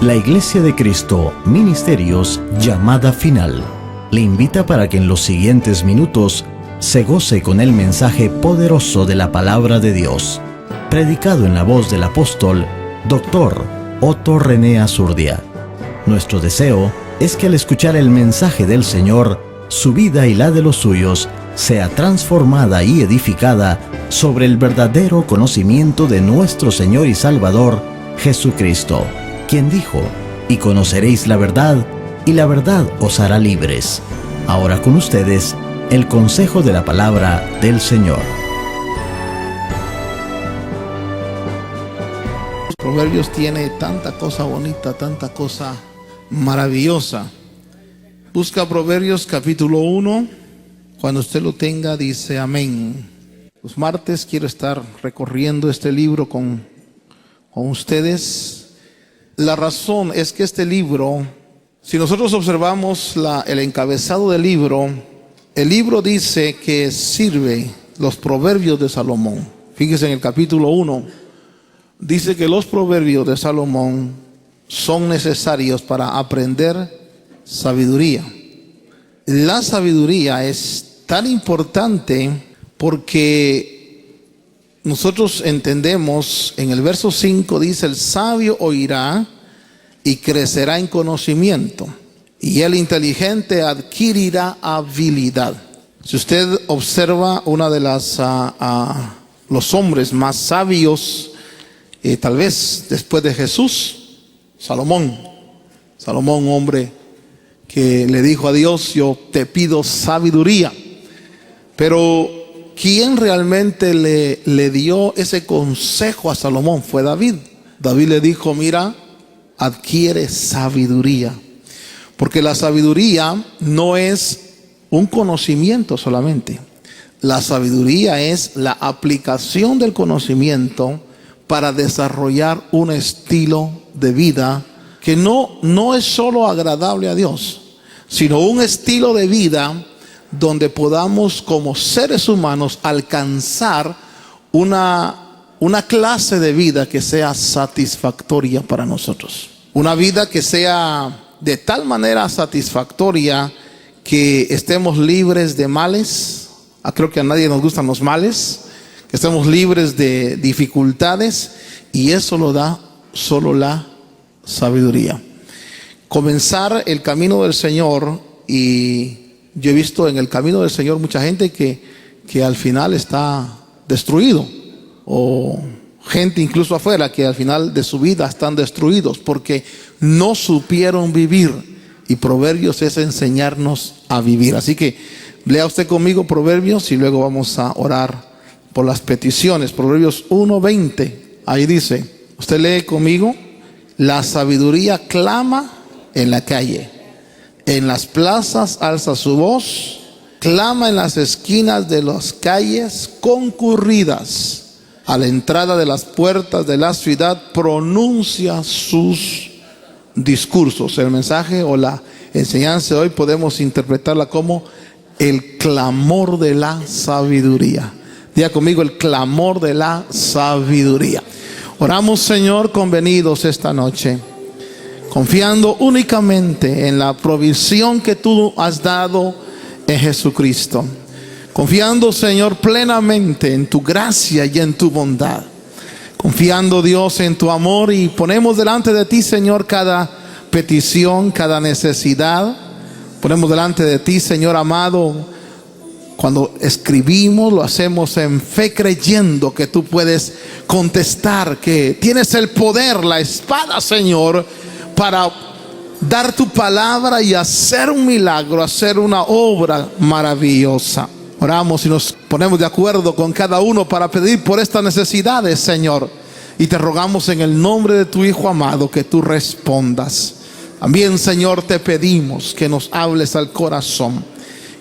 La Iglesia de Cristo, Ministerios, Llamada Final, le invita para que en los siguientes minutos se goce con el mensaje poderoso de la Palabra de Dios, predicado en la voz del apóstol, Dr. Otto René Azurdia. Nuestro deseo es que al escuchar el mensaje del Señor, su vida y la de los suyos sea transformada y edificada sobre el verdadero conocimiento de nuestro Señor y Salvador, Jesucristo, quien dijo: y conoceréis la verdad, y la verdad os hará libres. Ahora con ustedes, el consejo de la palabra del Señor. Proverbios tiene tanta cosa bonita, tanta cosa maravillosa. Busca Proverbios capítulo 1. Cuando usted lo tenga, dice amén. Los martes quiero estar recorriendo este libro con ustedes. La razón es que este libro, si nosotros observamos el encabezado del libro, el libro dice que sirve los proverbios de Salomón. Fíjese en el capítulo 1, dice que los proverbios de Salomón son necesarios para aprender sabiduría. La sabiduría es tan importante porque nosotros entendemos, en el verso 5 dice: el sabio oirá y crecerá en conocimiento, y el inteligente adquirirá habilidad. Si usted observa, una de los hombres más sabios, tal vez después de Jesús, Salomón, un hombre que le dijo a Dios: yo te pido sabiduría. Pero quien realmente le dio ese consejo a Salomón fue David. David le dijo: mira, adquiere sabiduría, porque la sabiduría no es un conocimiento solamente. La sabiduría es la aplicación del conocimiento para desarrollar un estilo de vida que no es solo agradable a Dios, sino un estilo de vida donde podamos, como seres humanos, alcanzar una clase de vida que sea satisfactoria para nosotros. Una vida que sea de tal manera satisfactoria que estemos libres de males. Creo que a nadie nos gustan los males. Que estemos libres de dificultades, y eso lo da solo la sabiduría. Comenzar el camino del Señor, y yo he visto en el camino del Señor mucha gente que al final está destruido, o gente incluso afuera que al final de su vida están destruidos porque no supieron vivir, y Proverbios es enseñarnos a vivir. Así que lea usted conmigo Proverbios y luego vamos a orar por las peticiones. Proverbios 1:20, ahí dice, usted lee conmigo: la sabiduría clama en la calle, en las plazas alza su voz, clama en las esquinas de las calles concurridas, a la entrada de las puertas de la ciudad pronuncia sus discursos. El mensaje o la enseñanza de hoy podemos interpretarla como el clamor de la sabiduría. Diga conmigo: el clamor de la sabiduría. Oramos, Señor, convenidos esta noche, confiando únicamente en la provisión que tú has dado en Jesucristo. Confiando, Señor, plenamente en tu gracia y en tu bondad. Confiando, Dios, en tu amor, y ponemos delante de ti, Señor, cada petición, cada necesidad. Ponemos delante de ti, Señor amado. Cuando escribimos, lo hacemos en fe, creyendo que tú puedes contestar, que tienes el poder, la espada, Señor, para dar tu palabra y hacer un milagro, hacer una obra maravillosa. Oramos y nos ponemos de acuerdo con cada uno para pedir por estas necesidades, Señor, y te rogamos en el nombre de tu Hijo amado que tú respondas. También, Señor, te pedimos que nos hables al corazón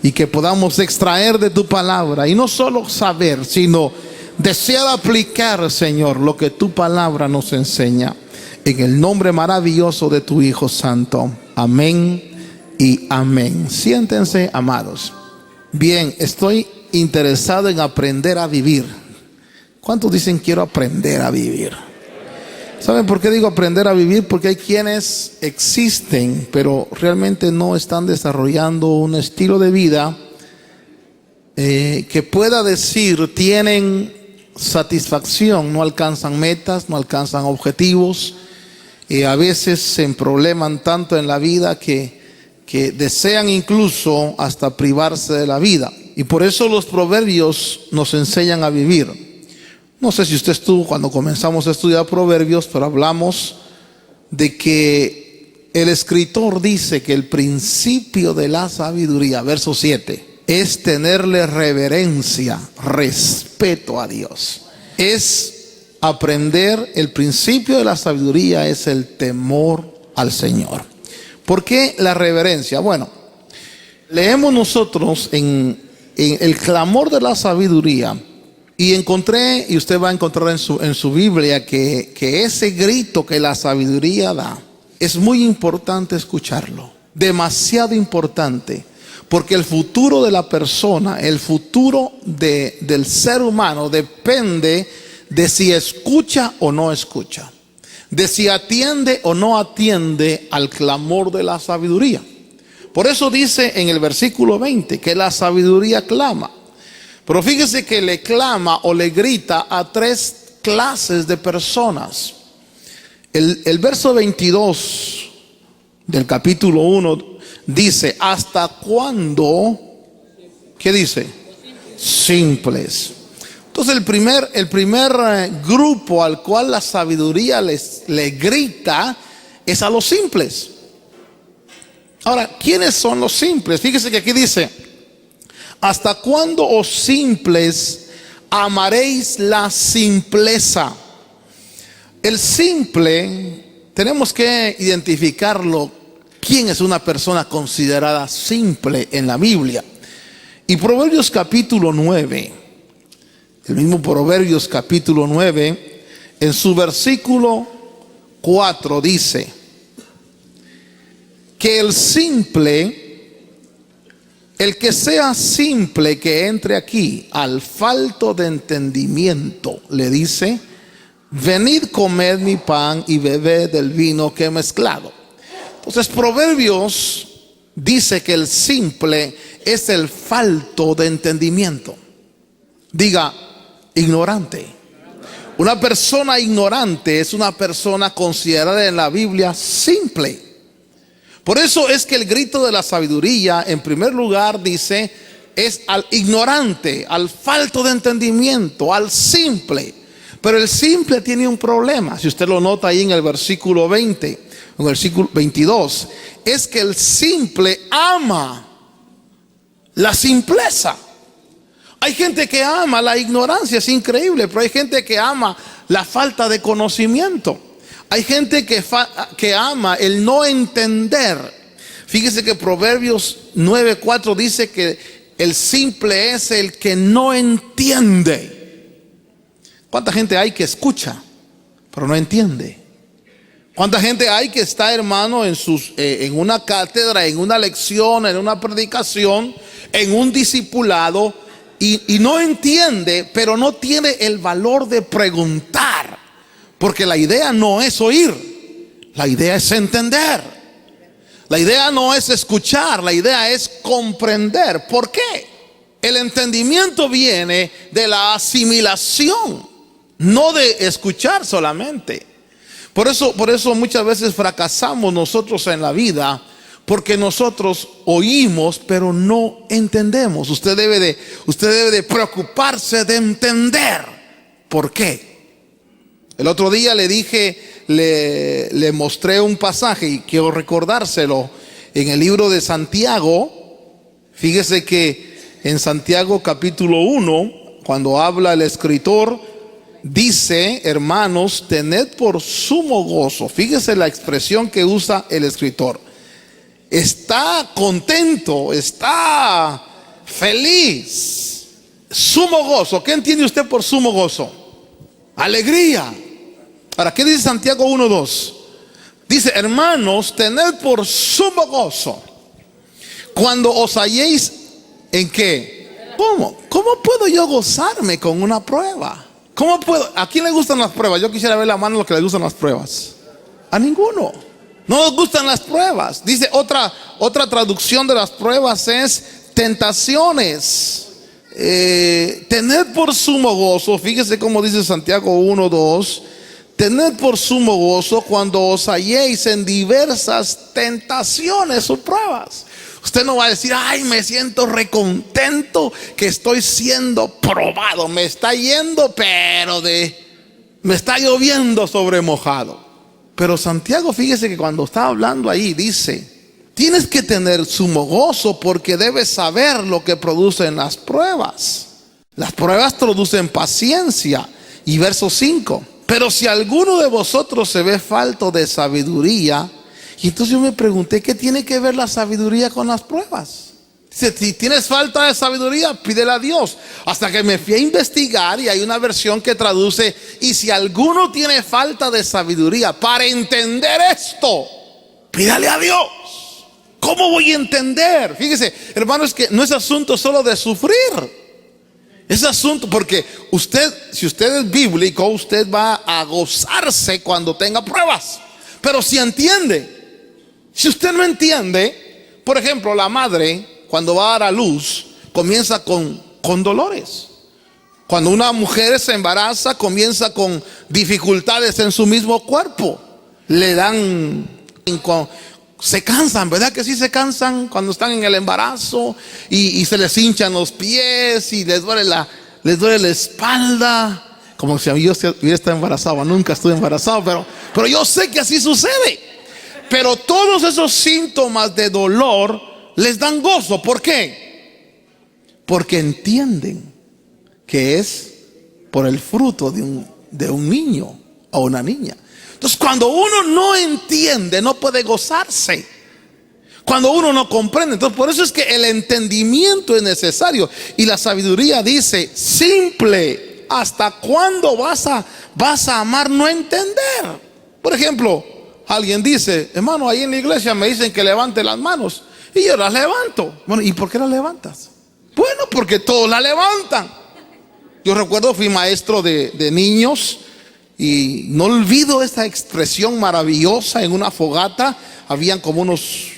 y que podamos extraer de tu palabra, y no solo saber, sino desear aplicar, Señor, lo que tu palabra nos enseña. En el nombre maravilloso de tu Hijo Santo. Amén y amén. Siéntense, amados. Bien, estoy interesado en aprender a vivir. ¿Cuántos dicen quiero aprender a vivir? ¿Saben por qué digo aprender a vivir? Porque hay quienes existen, pero realmente no están desarrollando un estilo de vida que pueda decir tienen satisfacción. No alcanzan metas, no alcanzan objetivos, a veces se emprobleman tanto en la vida que desean incluso hasta privarse de la vida. Y por eso los proverbios nos enseñan a vivir. No sé si usted estuvo cuando comenzamos a estudiar proverbios, pero hablamos de que el escritor dice que el principio de la sabiduría, verso 7, es tenerle reverencia, respeto a Dios. Es aprender, el principio de la sabiduría es el temor al Señor. ¿Por qué la reverencia? Bueno, leemos nosotros en el clamor de la sabiduría. Y encontré, y usted va a encontrar en su Biblia, que ese grito que la sabiduría da, es muy importante escucharlo. Demasiado importante. Porque el futuro de la persona, el futuro del ser humano depende de si escucha o no escucha. De si atiende o no atiende al clamor de la sabiduría. Por eso dice en el versículo 20 que la sabiduría clama. Pero fíjese que le clama o le grita a tres clases de personas. El verso 22 del capítulo 1 dice: ¿hasta cuándo? ¿Qué dice? Simples. Entonces el primer grupo al cual la sabiduría le grita es a los simples. Ahora, ¿quiénes son los simples? Fíjese que aquí dice: ¿hasta cuándo, oh simples, amaréis la simpleza? El simple, tenemos que identificarlo. ¿Quién es una persona considerada simple en la Biblia? Y Proverbios capítulo 9, el mismo Proverbios capítulo 9, en su versículo 4 dice que el simple, el que sea simple que entre aquí, al falto de entendimiento, le dice: venid, comed mi pan y bebed del vino que he mezclado. Entonces Proverbios dice que el simple es el falto de entendimiento. Diga, ignorante. Una persona ignorante es una persona considerada en la Biblia simple. Por eso es que el grito de la sabiduría, en primer lugar, dice, es al ignorante, al falto de entendimiento, al simple. Pero el simple tiene un problema. Si usted lo nota ahí en el versículo 20, en el versículo 22, es que el simple ama la simpleza. Hay gente que ama la ignorancia, es increíble, pero hay gente que ama la falta de conocimiento. Hay gente que ama el no entender. Fíjese que Proverbios 9:4 dice que el simple es el que no entiende. ¿Cuánta gente hay que escucha, pero no entiende? ¿Cuánta gente hay que está, hermano, en una cátedra, en una lección, en una predicación, en un discipulado, y no entiende, pero no tiene el valor de preguntar? Porque la idea no es oír, la idea es entender. La idea no es escuchar, la idea es comprender. ¿Por qué? El entendimiento viene de la asimilación, no de escuchar solamente. Por eso muchas veces fracasamos nosotros en la vida, porque nosotros oímos pero no entendemos. Usted debe de preocuparse de entender. ¿Por qué? El otro día le mostré un pasaje y quiero recordárselo. En el libro de Santiago, fíjese que en Santiago capítulo 1, cuando habla el escritor, dice: hermanos, tened por sumo gozo. Fíjese la expresión que usa el escritor. Está contento, está feliz. Sumo gozo. ¿Qué entiende usted por sumo gozo? Alegría. Ahora, ¿qué dice Santiago 1:2? Dice: hermanos, tened por sumo gozo cuando os halléis en qué. ¿Cómo puedo yo gozarme con una prueba? ¿Cómo puedo? ¿A quién le gustan las pruebas? Yo quisiera ver la mano a los que les gustan las pruebas. A ninguno. No nos gustan las pruebas. Dice otra traducción de las pruebas es tentaciones. Tener por sumo gozo, fíjese cómo dice Santiago 1:2. Tened por sumo gozo cuando os halléis en diversas tentaciones o pruebas. Usted no va a decir, ay, me siento recontento que estoy siendo probado. Me está yendo, me está lloviendo sobre mojado. Pero Santiago, fíjese que cuando está hablando ahí, dice, tienes que tener sumo gozo porque debes saber lo que producen las pruebas. Las pruebas producen paciencia. Y verso 5. Pero si alguno de vosotros se ve falto de sabiduría, y entonces yo me pregunté, ¿qué tiene que ver la sabiduría con las pruebas? Dice, si tienes falta de sabiduría, pídele a Dios. Hasta que me fui a investigar y hay una versión que traduce, y si alguno tiene falta de sabiduría para entender esto, pídale a Dios. ¿Cómo voy a entender? Fíjese, hermanos, que no es asunto solo de sufrir. Es asunto porque si usted es bíblico, usted va a gozarse cuando tenga pruebas. Pero si entiende, si usted no entiende, por ejemplo, la madre cuando va a dar a luz comienza con dolores. Cuando una mujer se embaraza comienza con dificultades en su mismo cuerpo. Se cansan, ¿verdad que sí se cansan cuando están en el embarazo? Y se les hinchan los pies y les duele la espalda. Como si yo hubiera estado embarazado. Nunca estuve embarazado, pero yo sé que así sucede. Pero todos esos síntomas de dolor les dan gozo. ¿Por qué? Porque entienden que es por el fruto de un niño o una niña. Entonces, cuando uno no entiende, no puede gozarse. Cuando uno no comprende, entonces por eso es que el entendimiento es necesario. Y la sabiduría dice, simple, ¿hasta cuándo vas a amar no entender? Por ejemplo, alguien dice, hermano, ahí en la iglesia me dicen que levante las manos, y yo las levanto. Bueno, ¿y por qué las levantas? Bueno, porque todos las levantan. Yo recuerdo, fui maestro de niños. Y no olvido esta expresión maravillosa en una fogata. Habían como unos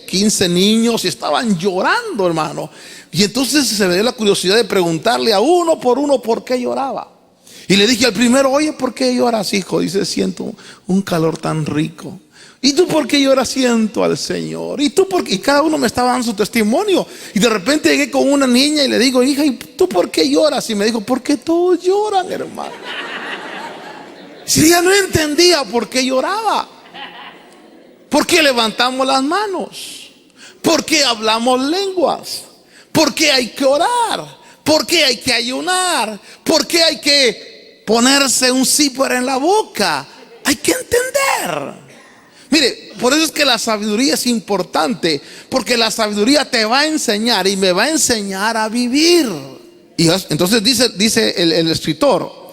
15 niños y estaban llorando, hermano. Y entonces se me dio la curiosidad de preguntarle a uno por qué lloraba. Y le dije al primero, oye, ¿por qué lloras, hijo? Dice, siento un calor tan rico. ¿Y tú por qué lloras? Siento al Señor. ¿Y tú por qué? Y cada uno me estaba dando su testimonio. Y de repente llegué con una niña y le digo, hija, ¿y tú por qué lloras? Y me dijo, porque todos lloran, hermano. Si ella no entendía por qué lloraba, por qué levantamos las manos, por qué hablamos lenguas, por qué hay que orar, por qué hay que ayunar, por qué hay que ponerse un zipper en la boca. Hay que entender. Mire, por eso es que la sabiduría es importante, porque la sabiduría te va a enseñar y me va a enseñar a vivir. Y entonces dice el escritor,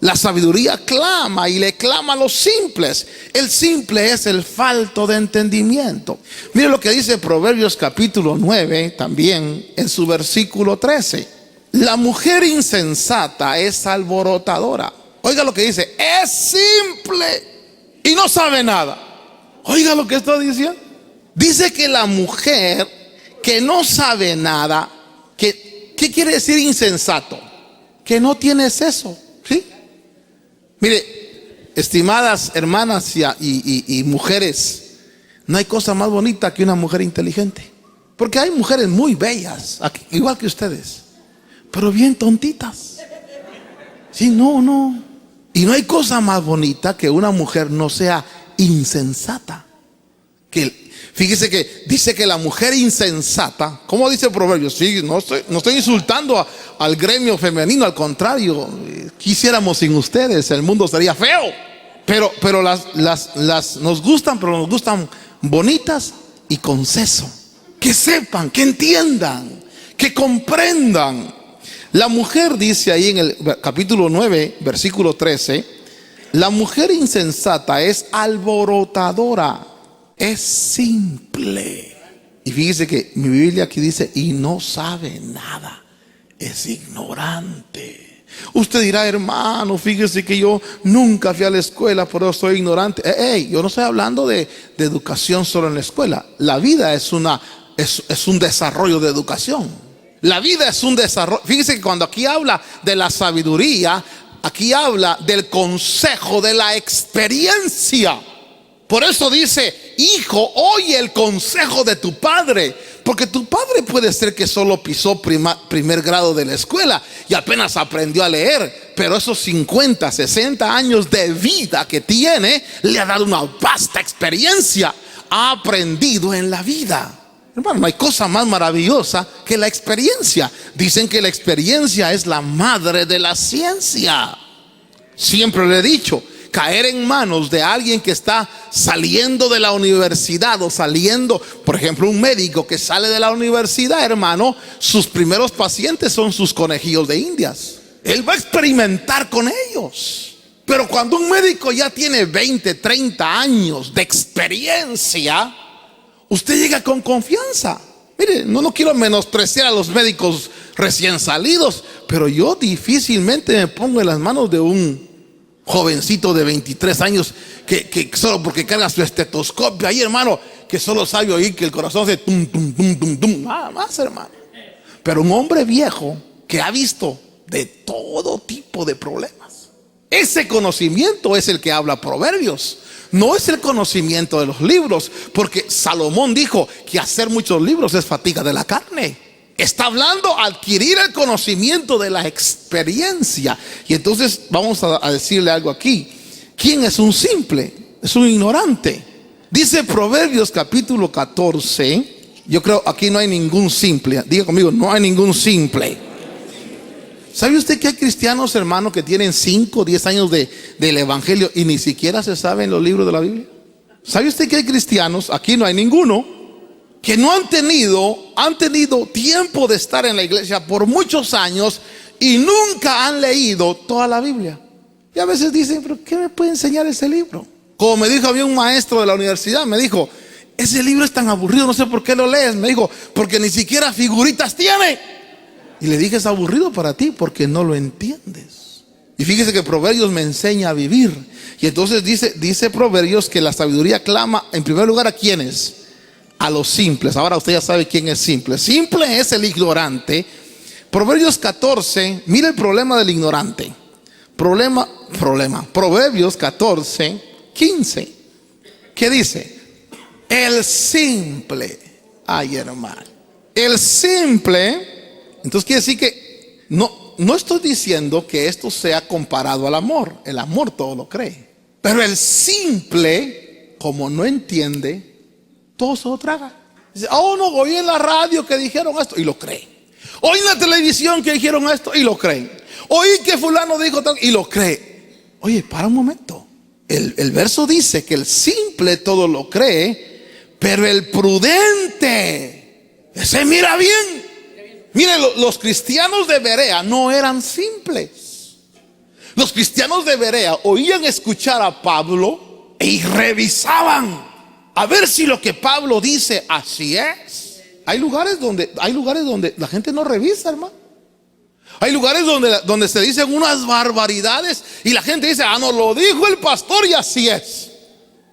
la sabiduría clama y le clama a los simples. El simple es el falto de entendimiento. Mire lo que dice Proverbios capítulo 9 también en su versículo 13. La mujer insensata es alborotadora. Oiga lo que dice, es simple y no sabe nada. Oiga lo que está diciendo. Dice que la mujer que no sabe nada, ¿qué quiere decir insensato? Que no tiene seso, ¿sí? Mire, estimadas hermanas y mujeres, no hay cosa más bonita que una mujer inteligente. Porque hay mujeres muy bellas, igual que ustedes, pero bien tontitas. Sí, no. Y no hay cosa más bonita que una mujer no sea insensata. Fíjese que dice que la mujer insensata, ¿cómo dice el proverbio? Sí, no estoy insultando al gremio femenino, al contrario, quisiéramos sin ustedes, el mundo sería feo. Pero nos gustan, pero nos gustan bonitas y con seso. Que sepan, que entiendan, que comprendan. La mujer dice ahí en el capítulo 9, versículo 13, la mujer insensata es alborotadora. Es simple. Y fíjese que mi Biblia aquí dice, y no sabe nada. Es ignorante. Usted dirá, hermano, fíjese que yo nunca fui a la escuela, por eso soy ignorante. Yo no estoy hablando de educación solo en la escuela. La vida es un desarrollo de educación. La vida es un desarrollo. Fíjese que cuando aquí habla de la sabiduría, aquí habla del consejo, de la experiencia. Por eso dice, hijo, oye el consejo de tu padre. Porque tu padre puede ser que solo pisó primer grado de la escuela y apenas aprendió a leer, pero esos 50, 60 años de vida que tiene le ha dado una vasta experiencia. Ha aprendido en la vida. Hermano, no hay cosa más maravillosa que la experiencia. Dicen que la experiencia es la madre de la ciencia. Siempre le he dicho, caer en manos de alguien que está saliendo de la universidad o saliendo, por ejemplo, un médico que sale de la universidad, hermano, sus primeros pacientes son sus conejillos de indias. Él va a experimentar con ellos. Pero cuando un médico ya tiene 20, 30 años de experiencia, usted llega con confianza. Mire, no quiero menospreciar a los médicos recién salidos, pero yo difícilmente me pongo en las manos de un jovencito de 23 años que solo porque carga su estetoscopio ahí, hermano, que solo sabe oír que el corazón hace tum, tum, tum, tum, tum, nada más, hermano. Pero un hombre viejo que ha visto de todo tipo de problemas, ese conocimiento es el que habla Proverbios. No es el conocimiento de los libros, porque Salomón dijo que hacer muchos libros es fatiga de la carne. Está hablando adquirir el conocimiento de la experiencia. Y entonces vamos a decirle algo aquí. ¿Quién es un simple? Es un ignorante. Dice Proverbios capítulo 14. Yo creo aquí no hay ningún simple. Diga conmigo, no hay ningún simple. ¿Sabe usted que hay cristianos, hermanos, que tienen 5 o 10 años del evangelio y ni siquiera se saben los libros de la Biblia? ¿Sabe usted que hay cristianos, aquí no hay ninguno, que no han tenido tiempo de estar en la iglesia por muchos años y nunca han leído toda la Biblia? Y a veces dicen, pero ¿qué me puede enseñar ese libro? Como me dijo a mí un maestro de la universidad, me dijo, ese libro es tan aburrido, no sé por qué lo lees. Me dijo, porque ni siquiera figuritas tiene. Y le dije, es aburrido para ti porque no lo entiendes. Y fíjese que Proverbios me enseña a vivir. Y entonces dice Proverbios que la sabiduría clama en primer lugar ¿a quiénes? A los simples. Ahora usted ya sabe quién es simple. Simple es el ignorante. Proverbios 14, mira el problema del ignorante. Proverbios 14, 15. ¿Qué dice? El simple. Ay, hermano. El simple. Entonces quiere decir que no estoy diciendo que esto sea comparado al amor. El amor todo lo cree. Pero el simple, como no entiende, todo se lo traga. Dice, oh no, oí en la radio que dijeron esto y lo cree. Oí en la televisión que dijeron esto y lo creen. Oí que fulano dijo tal y lo cree. Oye, para un momento. El verso dice que el simple todo lo cree, pero el prudente, ese mira bien. Miren, los cristianos de Berea no eran simples. Los cristianos de Berea oían escuchar a Pablo y revisaban a ver si lo que Pablo dice así es. Hay lugares donde la gente no revisa, hermano. Hay lugares donde se dicen unas barbaridades y la gente dice, no, lo dijo el pastor y así es.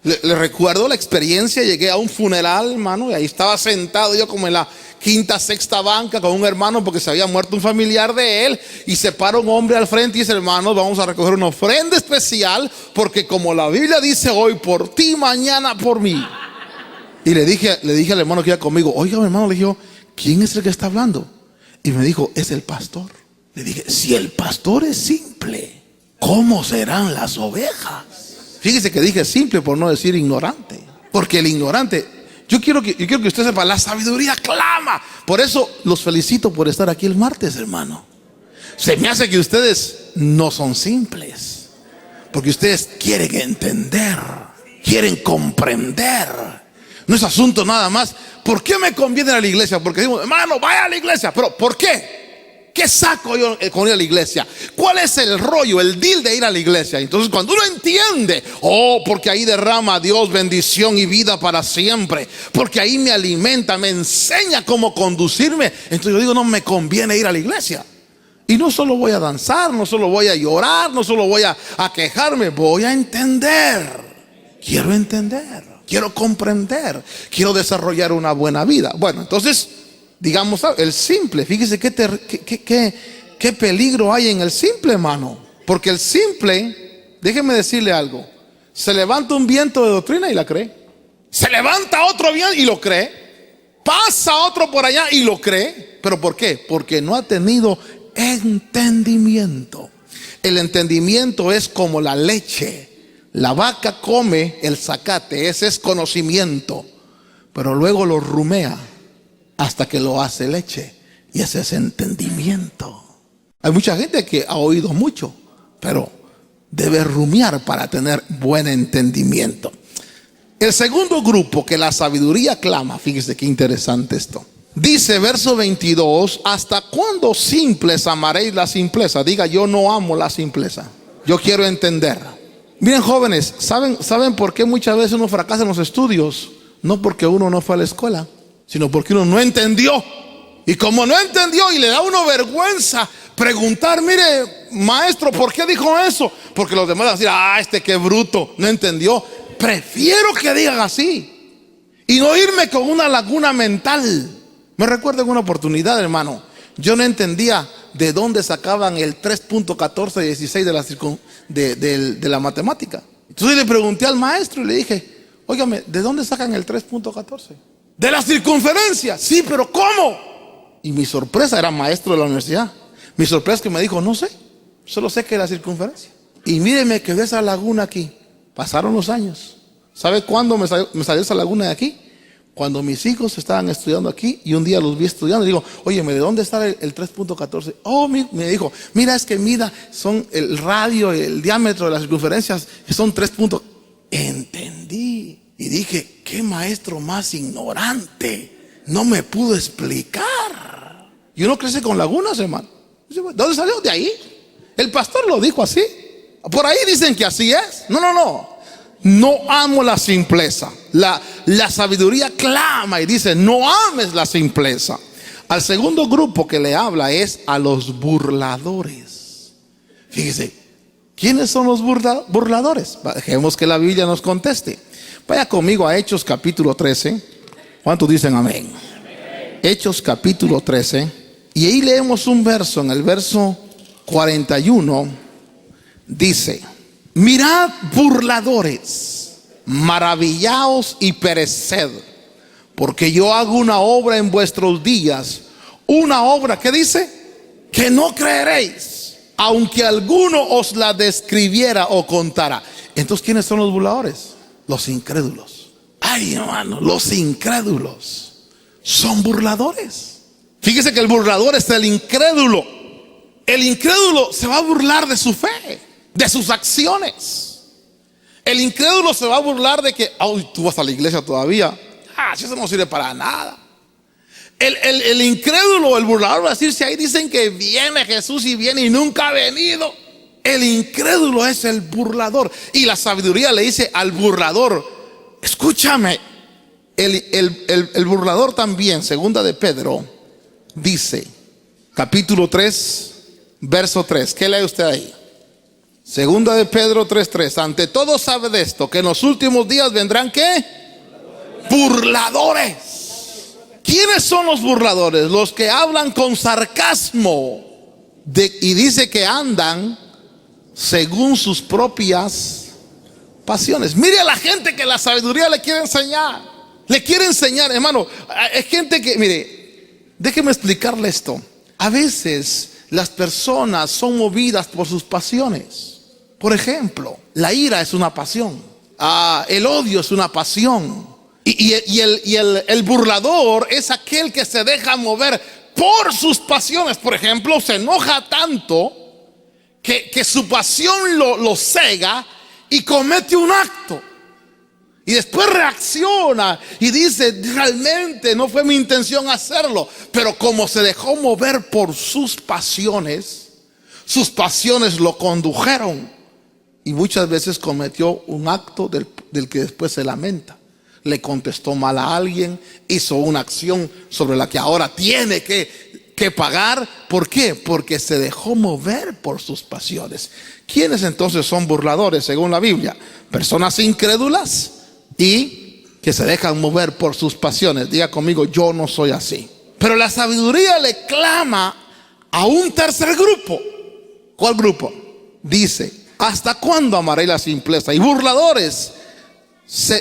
Le recuerdo la experiencia, llegué a un funeral, hermano, y ahí estaba sentado yo como en la quinta, sexta banca con un hermano porque se había muerto un familiar de él, y se para un hombre al frente y dice, hermano, vamos a recoger una ofrenda especial porque como la Biblia dice, hoy por ti, mañana por mí. Y le dije al hermano que iba conmigo, oiga, hermano, le dije, ¿quién es el que está hablando? Y me dijo, es el pastor. Le dije, si el pastor es simple, ¿cómo serán las ovejas? Fíjese que dije simple por no decir ignorante. Porque el ignorante, yo quiero que usted sepa, la sabiduría clama. Por eso los felicito por estar aquí el martes, hermano. Se me hace que ustedes no son simples, porque ustedes quieren entender, quieren comprender. No es asunto nada más, ¿por qué me conviene ir a la iglesia? Porque digo, hermano, vaya a la iglesia. Pero ¿por qué? ¿Qué saco yo con ir a la iglesia? ¿Cuál es el rollo, el deal de ir a la iglesia? Entonces cuando uno entiende, porque ahí derrama Dios bendición y vida para siempre, porque ahí me alimenta, me enseña cómo conducirme, entonces yo digo, no me conviene ir a la iglesia. Y no solo voy a danzar, no solo voy a llorar, no solo voy a quejarme, voy a entender. Quiero entender, quiero comprender, quiero desarrollar una buena vida. Bueno, entonces, digamos, el simple, fíjese qué peligro hay en el simple, hermano. Porque el simple, déjeme decirle algo, se levanta un viento de doctrina y la cree. Se levanta otro viento y lo cree. Pasa otro por allá y lo cree. ¿Pero por qué? Porque no ha tenido entendimiento. El entendimiento es como la leche. La vaca come el zacate, ese es conocimiento, pero luego lo rumea hasta que lo hace leche, y ese es entendimiento. Hay mucha gente que ha oído mucho, pero debe rumiar para tener buen entendimiento. El segundo grupo que la sabiduría clama, fíjese qué interesante esto. Dice verso 22, ¿hasta cuándo simples amaréis la simpleza? Diga, yo no amo la simpleza, yo quiero entender. Miren, jóvenes, ¿saben por qué muchas veces uno fracasa en los estudios? No porque uno no fue a la escuela, sino porque uno no entendió. Y como no entendió y le da a uno vergüenza preguntar, mire, maestro, ¿por qué dijo eso? Porque los demás van a decir, qué bruto, no entendió. Prefiero que digan así y no irme con una laguna mental. Me recuerdo en una oportunidad, hermano, yo no entendía de dónde sacaban el 3.1416 de la matemática. Entonces le pregunté al maestro y le dije, óigame, ¿de dónde sacan el 3.14? De la circunferencia. Sí, pero ¿cómo? Y mi sorpresa, era maestro de la universidad, mi sorpresa es que me dijo, no sé, solo sé que es la circunferencia. Y míreme que ve esa laguna aquí. Pasaron los años. ¿Sabe cuándo me salió esa laguna de aquí? Cuando mis hijos estaban estudiando aquí y un día los vi estudiando y digo, óyeme, ¿de dónde está el 3.14? Oh, me dijo, mira, es que mida, son el radio, el diámetro de las circunferencias, que son 3 puntos. Entendí y dije, qué maestro más ignorante, no me pudo explicar. Y uno crece con lagunas, hermano. ¿Dónde salió? De ahí. El pastor lo dijo así. Por ahí dicen que así es. No amo la simpleza. La sabiduría clama y dice, no ames la simpleza. Al segundo grupo que le habla es a los burladores. Fíjese, ¿quiénes son los burladores? Dejemos que la Biblia nos conteste. Vaya conmigo a Hechos capítulo 13. ¿Cuántos dicen amén? Hechos capítulo 13. Y ahí leemos un verso, en el verso 41. Dice, mirad, burladores, maravillaos y pereced, porque yo hago una obra en vuestros días, una obra, ¿qué dice? Que no creeréis, aunque alguno os la describiera o contara. Entonces, ¿quiénes son los burladores? Los incrédulos. Ay, hermano, los incrédulos son burladores. Fíjese que el burlador es el incrédulo. El incrédulo se va a burlar de su fe, de sus acciones. El incrédulo se va a burlar de que, tú vas a la iglesia todavía. Eso no sirve para nada. El incrédulo, el burlador va a decir, si ahí dicen que viene Jesús y viene y nunca ha venido. El incrédulo es el burlador. Y la sabiduría le dice al burlador, escúchame, el burlador también, segunda de Pedro, dice, capítulo 3, verso 3. ¿Qué lee usted ahí? Segunda de Pedro 3:3. Ante todo sabe de esto, que en los últimos días vendrán ¿qué? Burladores. ¿Quiénes son los burladores? Los que hablan con sarcasmo y dice que andan según sus propias pasiones. Mire a la gente que la sabiduría le quiere enseñar. Le quiere enseñar, hermano. Es gente que, mire, déjeme explicarle esto. A veces las personas son movidas por sus pasiones. Por ejemplo, la ira es una pasión. El odio es una pasión. Y el burlador es aquel que se deja mover por sus pasiones. Por ejemplo, se enoja tanto que su pasión lo cega y comete un acto. Y después reacciona y dice, realmente no fue mi intención hacerlo. Pero como se dejó mover por sus pasiones lo condujeron. Y muchas veces cometió un acto del que después se lamenta. Le contestó mal a alguien, hizo una acción sobre la que ahora tiene que que pagar. ¿Por qué? Porque se dejó mover por sus pasiones. ¿Quiénes entonces son burladores según la Biblia? Personas incrédulas y que se dejan mover por sus pasiones. Diga conmigo, yo no soy así. Pero la sabiduría le clama a un tercer grupo. ¿Cuál grupo? Dice, ¿hasta cuándo amaré la simpleza? Y burladores,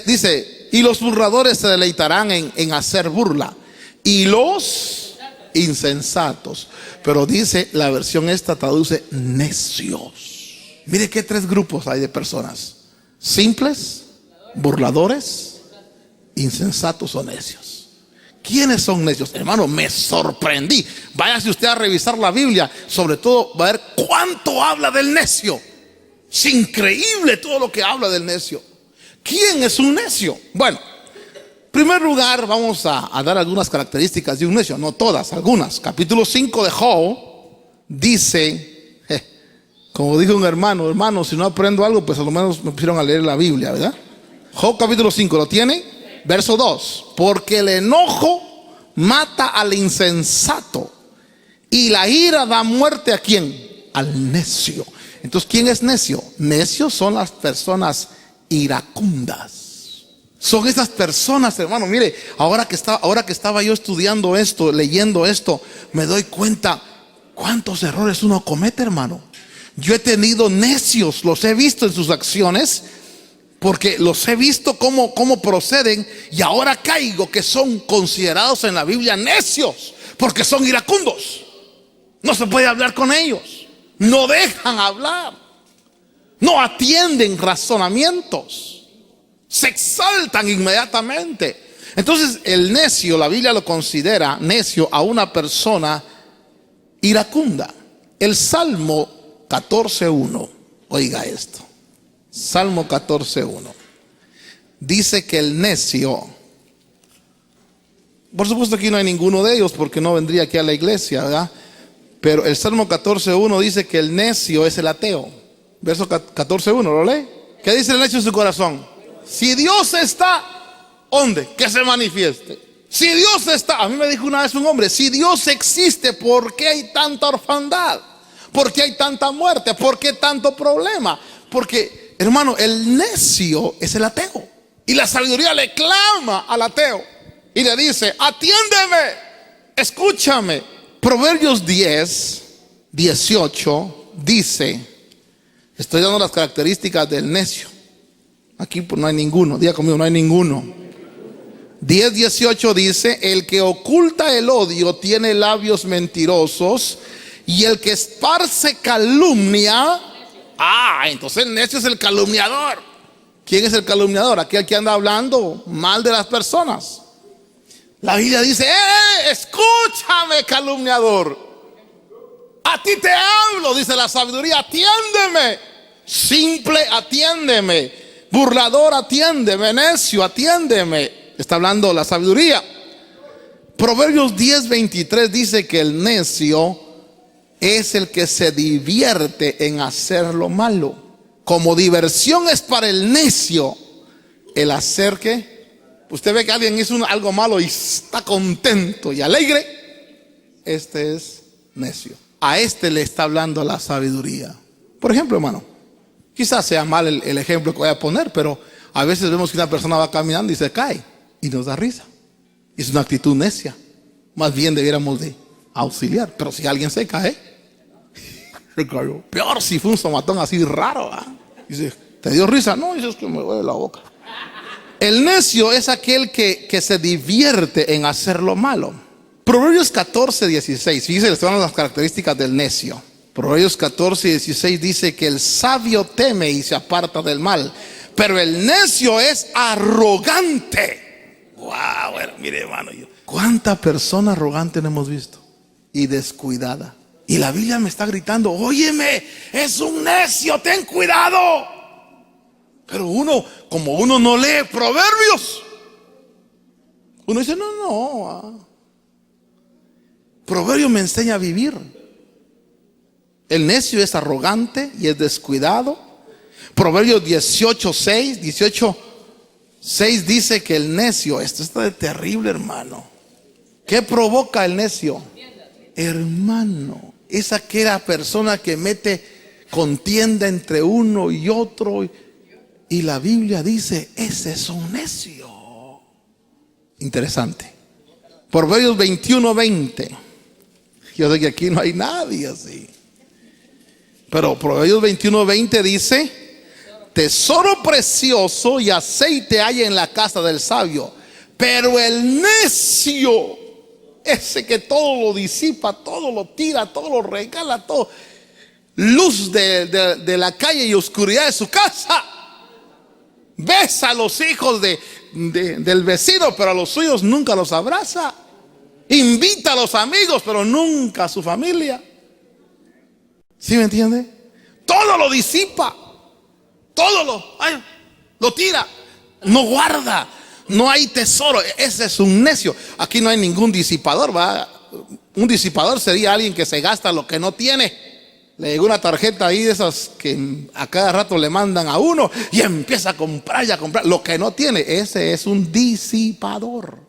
dice, y los burladores se deleitarán en hacer burla. Y los insensatos. Pero dice, la versión esta traduce necios. Mire qué tres grupos hay de personas: simples, burladores, insensatos o necios. ¿Quiénes son necios? Hermano, me sorprendí. Váyase usted a revisar la Biblia. Sobre todo va a ver cuánto habla del necio. Es increíble todo lo que habla del necio. ¿Quién es un necio? Bueno, en primer lugar vamos a dar algunas características de un necio. No todas, algunas. Capítulo 5 de Job dice, como dijo un hermano, si no aprendo algo, pues a lo menos me pusieron a leer la Biblia, ¿verdad? Job capítulo 5, ¿lo tiene? Verso 2, porque el enojo mata al insensato y la ira da muerte ¿a quién? Al necio. Entonces, ¿quién es necio? Necios son las personas iracundas. Son esas personas, hermano, mire, ahora que estaba yo estudiando esto, leyendo esto, me doy cuenta cuántos errores uno comete, hermano. Yo he tenido necios, los he visto en sus acciones, porque los he visto cómo proceden, y ahora caigo que son considerados en la Biblia necios, porque son iracundos. No se puede hablar con ellos, no dejan hablar, no atienden razonamientos, se exaltan inmediatamente. Entonces el necio, la Biblia lo considera necio a una persona iracunda. El Salmo 14:1, oiga esto. Salmo 14:1 dice que el necio, por supuesto aquí no hay ninguno de ellos porque no vendría aquí a la iglesia, ¿verdad? Pero el Salmo 14:1 dice que el necio es el ateo. Verso 14:1, ¿lo lee? ¿Qué dice el necio en su corazón? Si Dios está, ¿dónde? Que se manifieste. Si Dios está, a mí me dijo una vez un hombre, si Dios existe, ¿por qué hay tanta orfandad? ¿Por qué hay tanta muerte? ¿Por qué tanto problema? Porque, hermano, el necio es el ateo. Y la sabiduría le clama al ateo y le dice, atiéndeme, escúchame. Proverbios 10:18 dice, estoy dando las características del necio. Aquí pues no hay ninguno, diga conmigo, no hay ninguno. 10:18 dice, el que oculta el odio tiene labios mentirosos, y el que esparce calumnia, entonces el necio es el calumniador. ¿Quién es el calumniador? Aquel que anda hablando mal de las personas. La Biblia dice, escúchame, calumniador, a ti te hablo, dice la sabiduría, atiéndeme. Simple, atiéndeme. Burlador, atiéndeme. Necio, atiéndeme. Está hablando la sabiduría. Proverbios 10:23 dice que el necio es el que se divierte en hacer lo malo. Como diversión es para el necio el hacer que usted ve que alguien hizo algo malo y está contento y alegre. Este es necio. A este le está hablando la sabiduría. Por ejemplo, hermano, quizás sea mal el ejemplo que voy a poner, pero a veces vemos que una persona va caminando y se cae y nos da risa. Es una actitud necia. Más bien debiéramos de auxiliar. Pero si alguien se cae, peor si fue un somatón así raro, dice, ¿te dio risa? No, dice, es que me duele la boca. El necio es aquel que se divierte en hacer lo malo. Proverbios 14:16, fíjense, son las características del necio. Proverbios 14:16 dice que el sabio teme y se aparta del mal, pero el necio es arrogante. Wow, bueno, mire, hermano, ¿cuánta persona arrogante no hemos visto? Y descuidada. Y la Biblia me está gritando, óyeme, es un necio, ten cuidado. Pero como uno no lee Proverbios, uno dice, no. Proverbios me enseña a vivir. El necio es arrogante y es descuidado. Proverbios 18:6 dice que el necio, esto está de terrible, hermano. ¿Qué provoca el necio? hermano, es aquella persona que mete contienda entre uno y otro. Y la Biblia dice, ese es un necio. Interesante. Proverbios 21:20. Yo sé que aquí no hay nadie así. Pero Proverbios 21:20 dice: tesoro precioso y aceite hay en la casa del sabio, pero el necio, ese que todo lo disipa, todo lo tira, todo lo regala, todo, luz de la calle y oscuridad de su casa, besa a los hijos del vecino, pero a los suyos nunca los abraza. Invita a los amigos, pero nunca a su familia. ¿Sí me entiende? Todo lo disipa, todo lo tira, no guarda, no hay tesoro. Ese es un necio. Aquí no hay ningún disipador, ¿va? Un disipador sería alguien que se gasta lo que no tiene. Le llegó una tarjeta ahí de esas que a cada rato le mandan a uno y empieza a comprar y a comprar lo que no tiene. Ese es un disipador.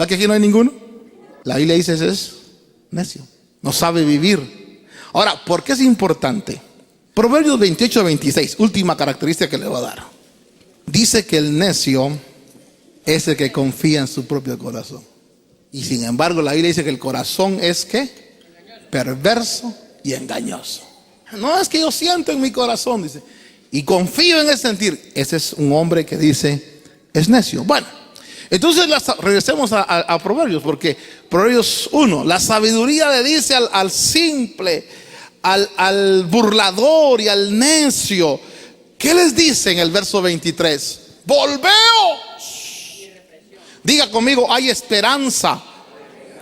¿Va que aquí no hay ninguno? La Biblia dice: ese es necio, no sabe vivir. Ahora, ¿por qué es importante? Proverbios 28:26, última característica que le voy a dar. Dice que el necio es el que confía en su propio corazón. Y sin embargo la Biblia dice que el corazón es ¿qué? Perverso y engañoso. No, es que yo siento en mi corazón, dice, y confío en ese sentir. Ese es un hombre que dice es necio. Bueno, entonces regresemos a Proverbios, porque Proverbios 1, la sabiduría le dice al simple, al burlador y al necio, ¿qué les dice en el verso 23? Volveos. Diga conmigo, hay esperanza.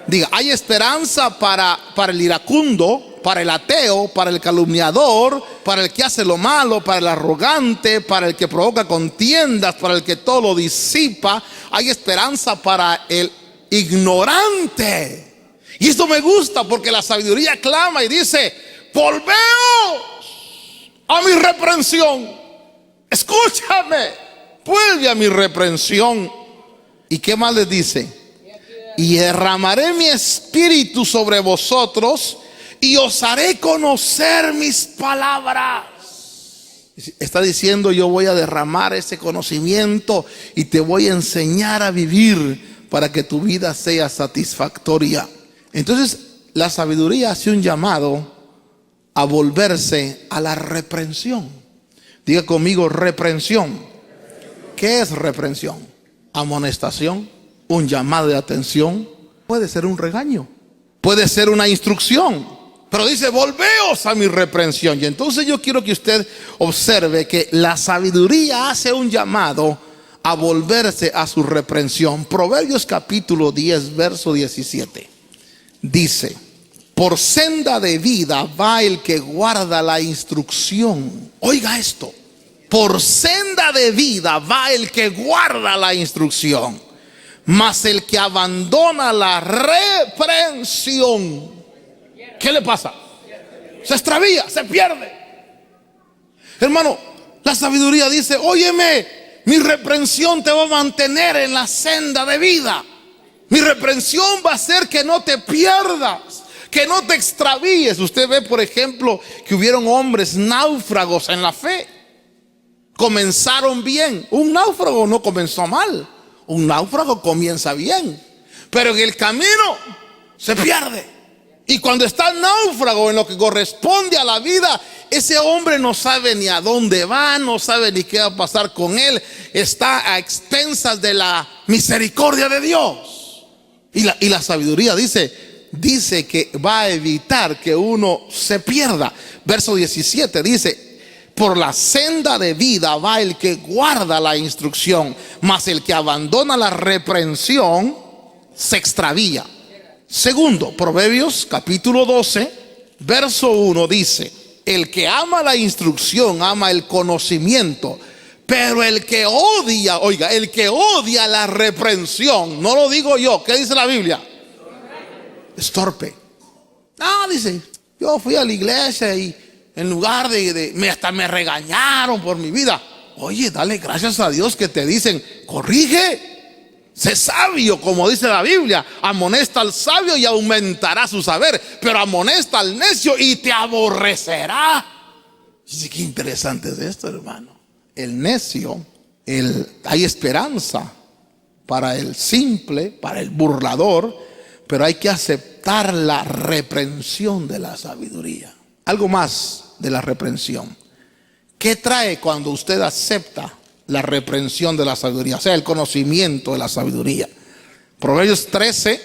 Diga, hay esperanza para el iracundo, para el ateo, para el calumniador, para el que hace lo malo, para el arrogante, para el que provoca contiendas, para el que todo lo disipa. Hay esperanza para el ignorante. Y esto me gusta porque la sabiduría clama y dice: volveos a mi reprensión. Escúchame, vuelve a mi reprensión. ¿Y qué más les dice? Y derramaré mi espíritu sobre vosotros y os haré conocer mis palabras. Está diciendo: yo voy a derramar ese conocimiento y te voy a enseñar a vivir para que tu vida sea satisfactoria. Entonces la sabiduría hace un llamado a volverse a la reprensión. Diga conmigo, reprensión. ¿Qué es reprensión? Amonestación, un llamado de atención, puede ser un regaño, puede ser una instrucción, pero dice: volveos a mi reprensión. Y entonces yo quiero que usted observe que la sabiduría hace un llamado a volverse a su reprensión. Proverbios capítulo 10 verso 17 dice: por senda de vida va el que guarda la instrucción. Oiga esto: por senda de vida va el que guarda la instrucción, mas el que abandona la reprensión, ¿qué le pasa? Se extravía, se pierde. Hermano, la sabiduría dice: óyeme, mi reprensión te va a mantener en la senda de vida. Mi reprensión va a hacer que no te pierdas, que no te extravíes. Usted ve, por ejemplo, que hubieron hombres náufragos en la fe. Comenzaron bien. Un náufrago no comenzó mal. Un náufrago comienza bien, pero en el camino se pierde. Y cuando está náufrago en lo que corresponde a la vida, ese hombre no sabe ni a dónde va, no sabe ni qué va a pasar con él. Está a expensas de la misericordia de Dios. Y la sabiduría dice que va a evitar que uno se pierda. Verso 17 dice: por la senda de vida va el que guarda la instrucción, mas el que abandona la reprensión se extravía. Segundo, Proverbios capítulo 12 verso 1 dice: el que ama la instrucción ama el conocimiento, pero el que odia, oiga, el que odia la reprensión, no lo digo yo, ¿qué dice la Biblia? Es torpe. No, dice, yo fui a la iglesia y en lugar hasta me regañaron por mi vida. Oye, dale gracias a Dios que te dicen: corrige, Sé sabio, como dice la Biblia. Amonesta al sabio y aumentará su saber, pero amonesta al necio y te aborrecerá. Dice, qué interesante es esto, hermano. El necio, hay esperanza para el simple, para el burlador, pero hay que aceptar la reprensión de la sabiduría. Algo más de la reprensión. ¿Qué trae cuando usted acepta la reprensión de la sabiduría? O sea, el conocimiento de la sabiduría. Proverbios 13,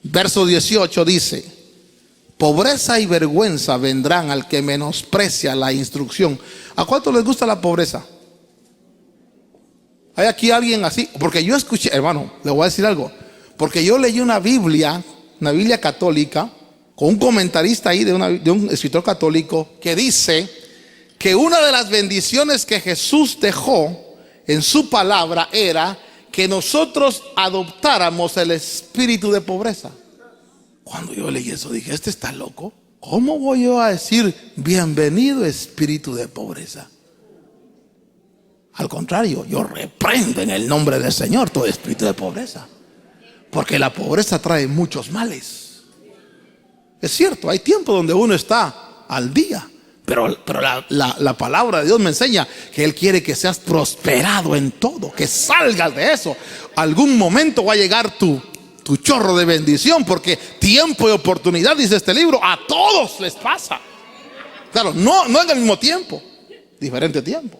verso 18 dice: pobreza y vergüenza vendrán al que menosprecia la instrucción. ¿A cuánto les gusta la pobreza? ¿Hay aquí alguien así? Porque yo escuché, hermano, le voy a decir algo. Porque yo leí una Biblia católica, con un comentarista ahí de un escritor católico, que dice que una de las bendiciones que Jesús dejó en su palabra era que nosotros adoptáramos el espíritu de pobreza. Cuando yo leí eso dije, este está loco. ¿Cómo voy yo a decir bienvenido espíritu de pobreza? Al contrario, yo reprendo en el nombre del Señor todo espíritu de pobreza, porque la pobreza trae muchos males. Es cierto, hay tiempo donde uno está al día, pero la palabra de Dios me enseña que Él quiere que seas prosperado en todo, que salgas de eso. Algún momento va a llegar tu chorro de bendición, porque tiempo y oportunidad, dice este libro, a todos les pasa. Claro, no en el mismo tiempo, diferente tiempo.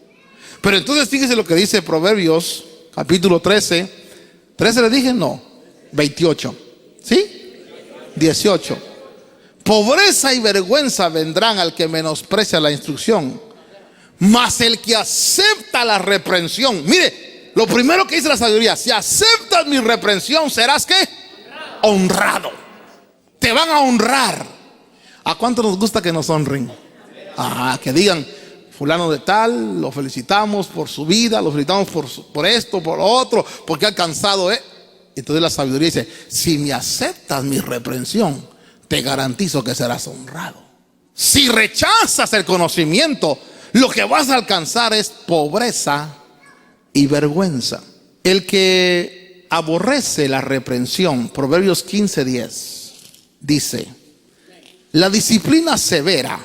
Pero entonces fíjese lo que dice Proverbios capítulo 13. 13 le dije, no, 28. ¿Sí? 18. Pobreza y vergüenza vendrán al que menosprecia la instrucción, mas el que acepta la reprensión. Mire, lo primero que dice la sabiduría: si aceptas mi reprensión, serás ¿qué? Honrado. Te van a honrar. ¿A cuánto nos gusta que nos honren? Que digan, fulano de tal, lo felicitamos por su vida, lo felicitamos por esto, por lo otro, porque ha alcanzado. Entonces la sabiduría dice: si me aceptas mi reprensión, te garantizo que serás honrado. Si rechazas el conocimiento, lo que vas a alcanzar es pobreza y vergüenza. El que aborrece la reprensión, Proverbios 15:10, dice: la disciplina severa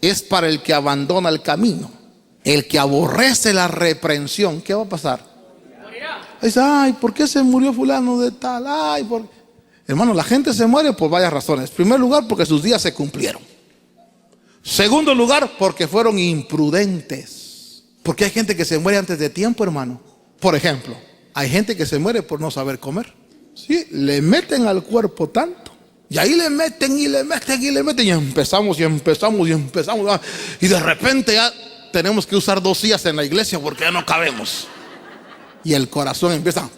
es para el que abandona el camino. El que aborrece la reprensión, ¿qué va a pasar? Dice, ¿por qué se murió fulano de tal? Hermano, la gente se muere por varias razones. En primer lugar, porque sus días se cumplieron. Segundo lugar, porque fueron imprudentes. Porque hay gente que se muere antes de tiempo, hermano. Por ejemplo, hay gente que se muere por no saber comer. Sí, le meten al cuerpo tanto. Y ahí le meten y le meten y le meten. Y empezamos. Y de repente ya tenemos que usar 2 sillas en la iglesia porque ya no cabemos. Y el corazón empieza.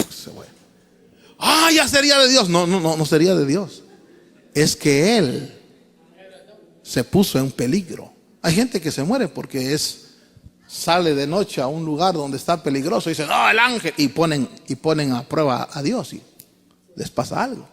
Se muere. Ya sería de Dios. No sería de Dios. Es que Él se puso en peligro. Hay gente que se muere porque sale de noche a un lugar donde está peligroso y dicen, el ángel, y ponen a prueba a Dios y les pasa algo.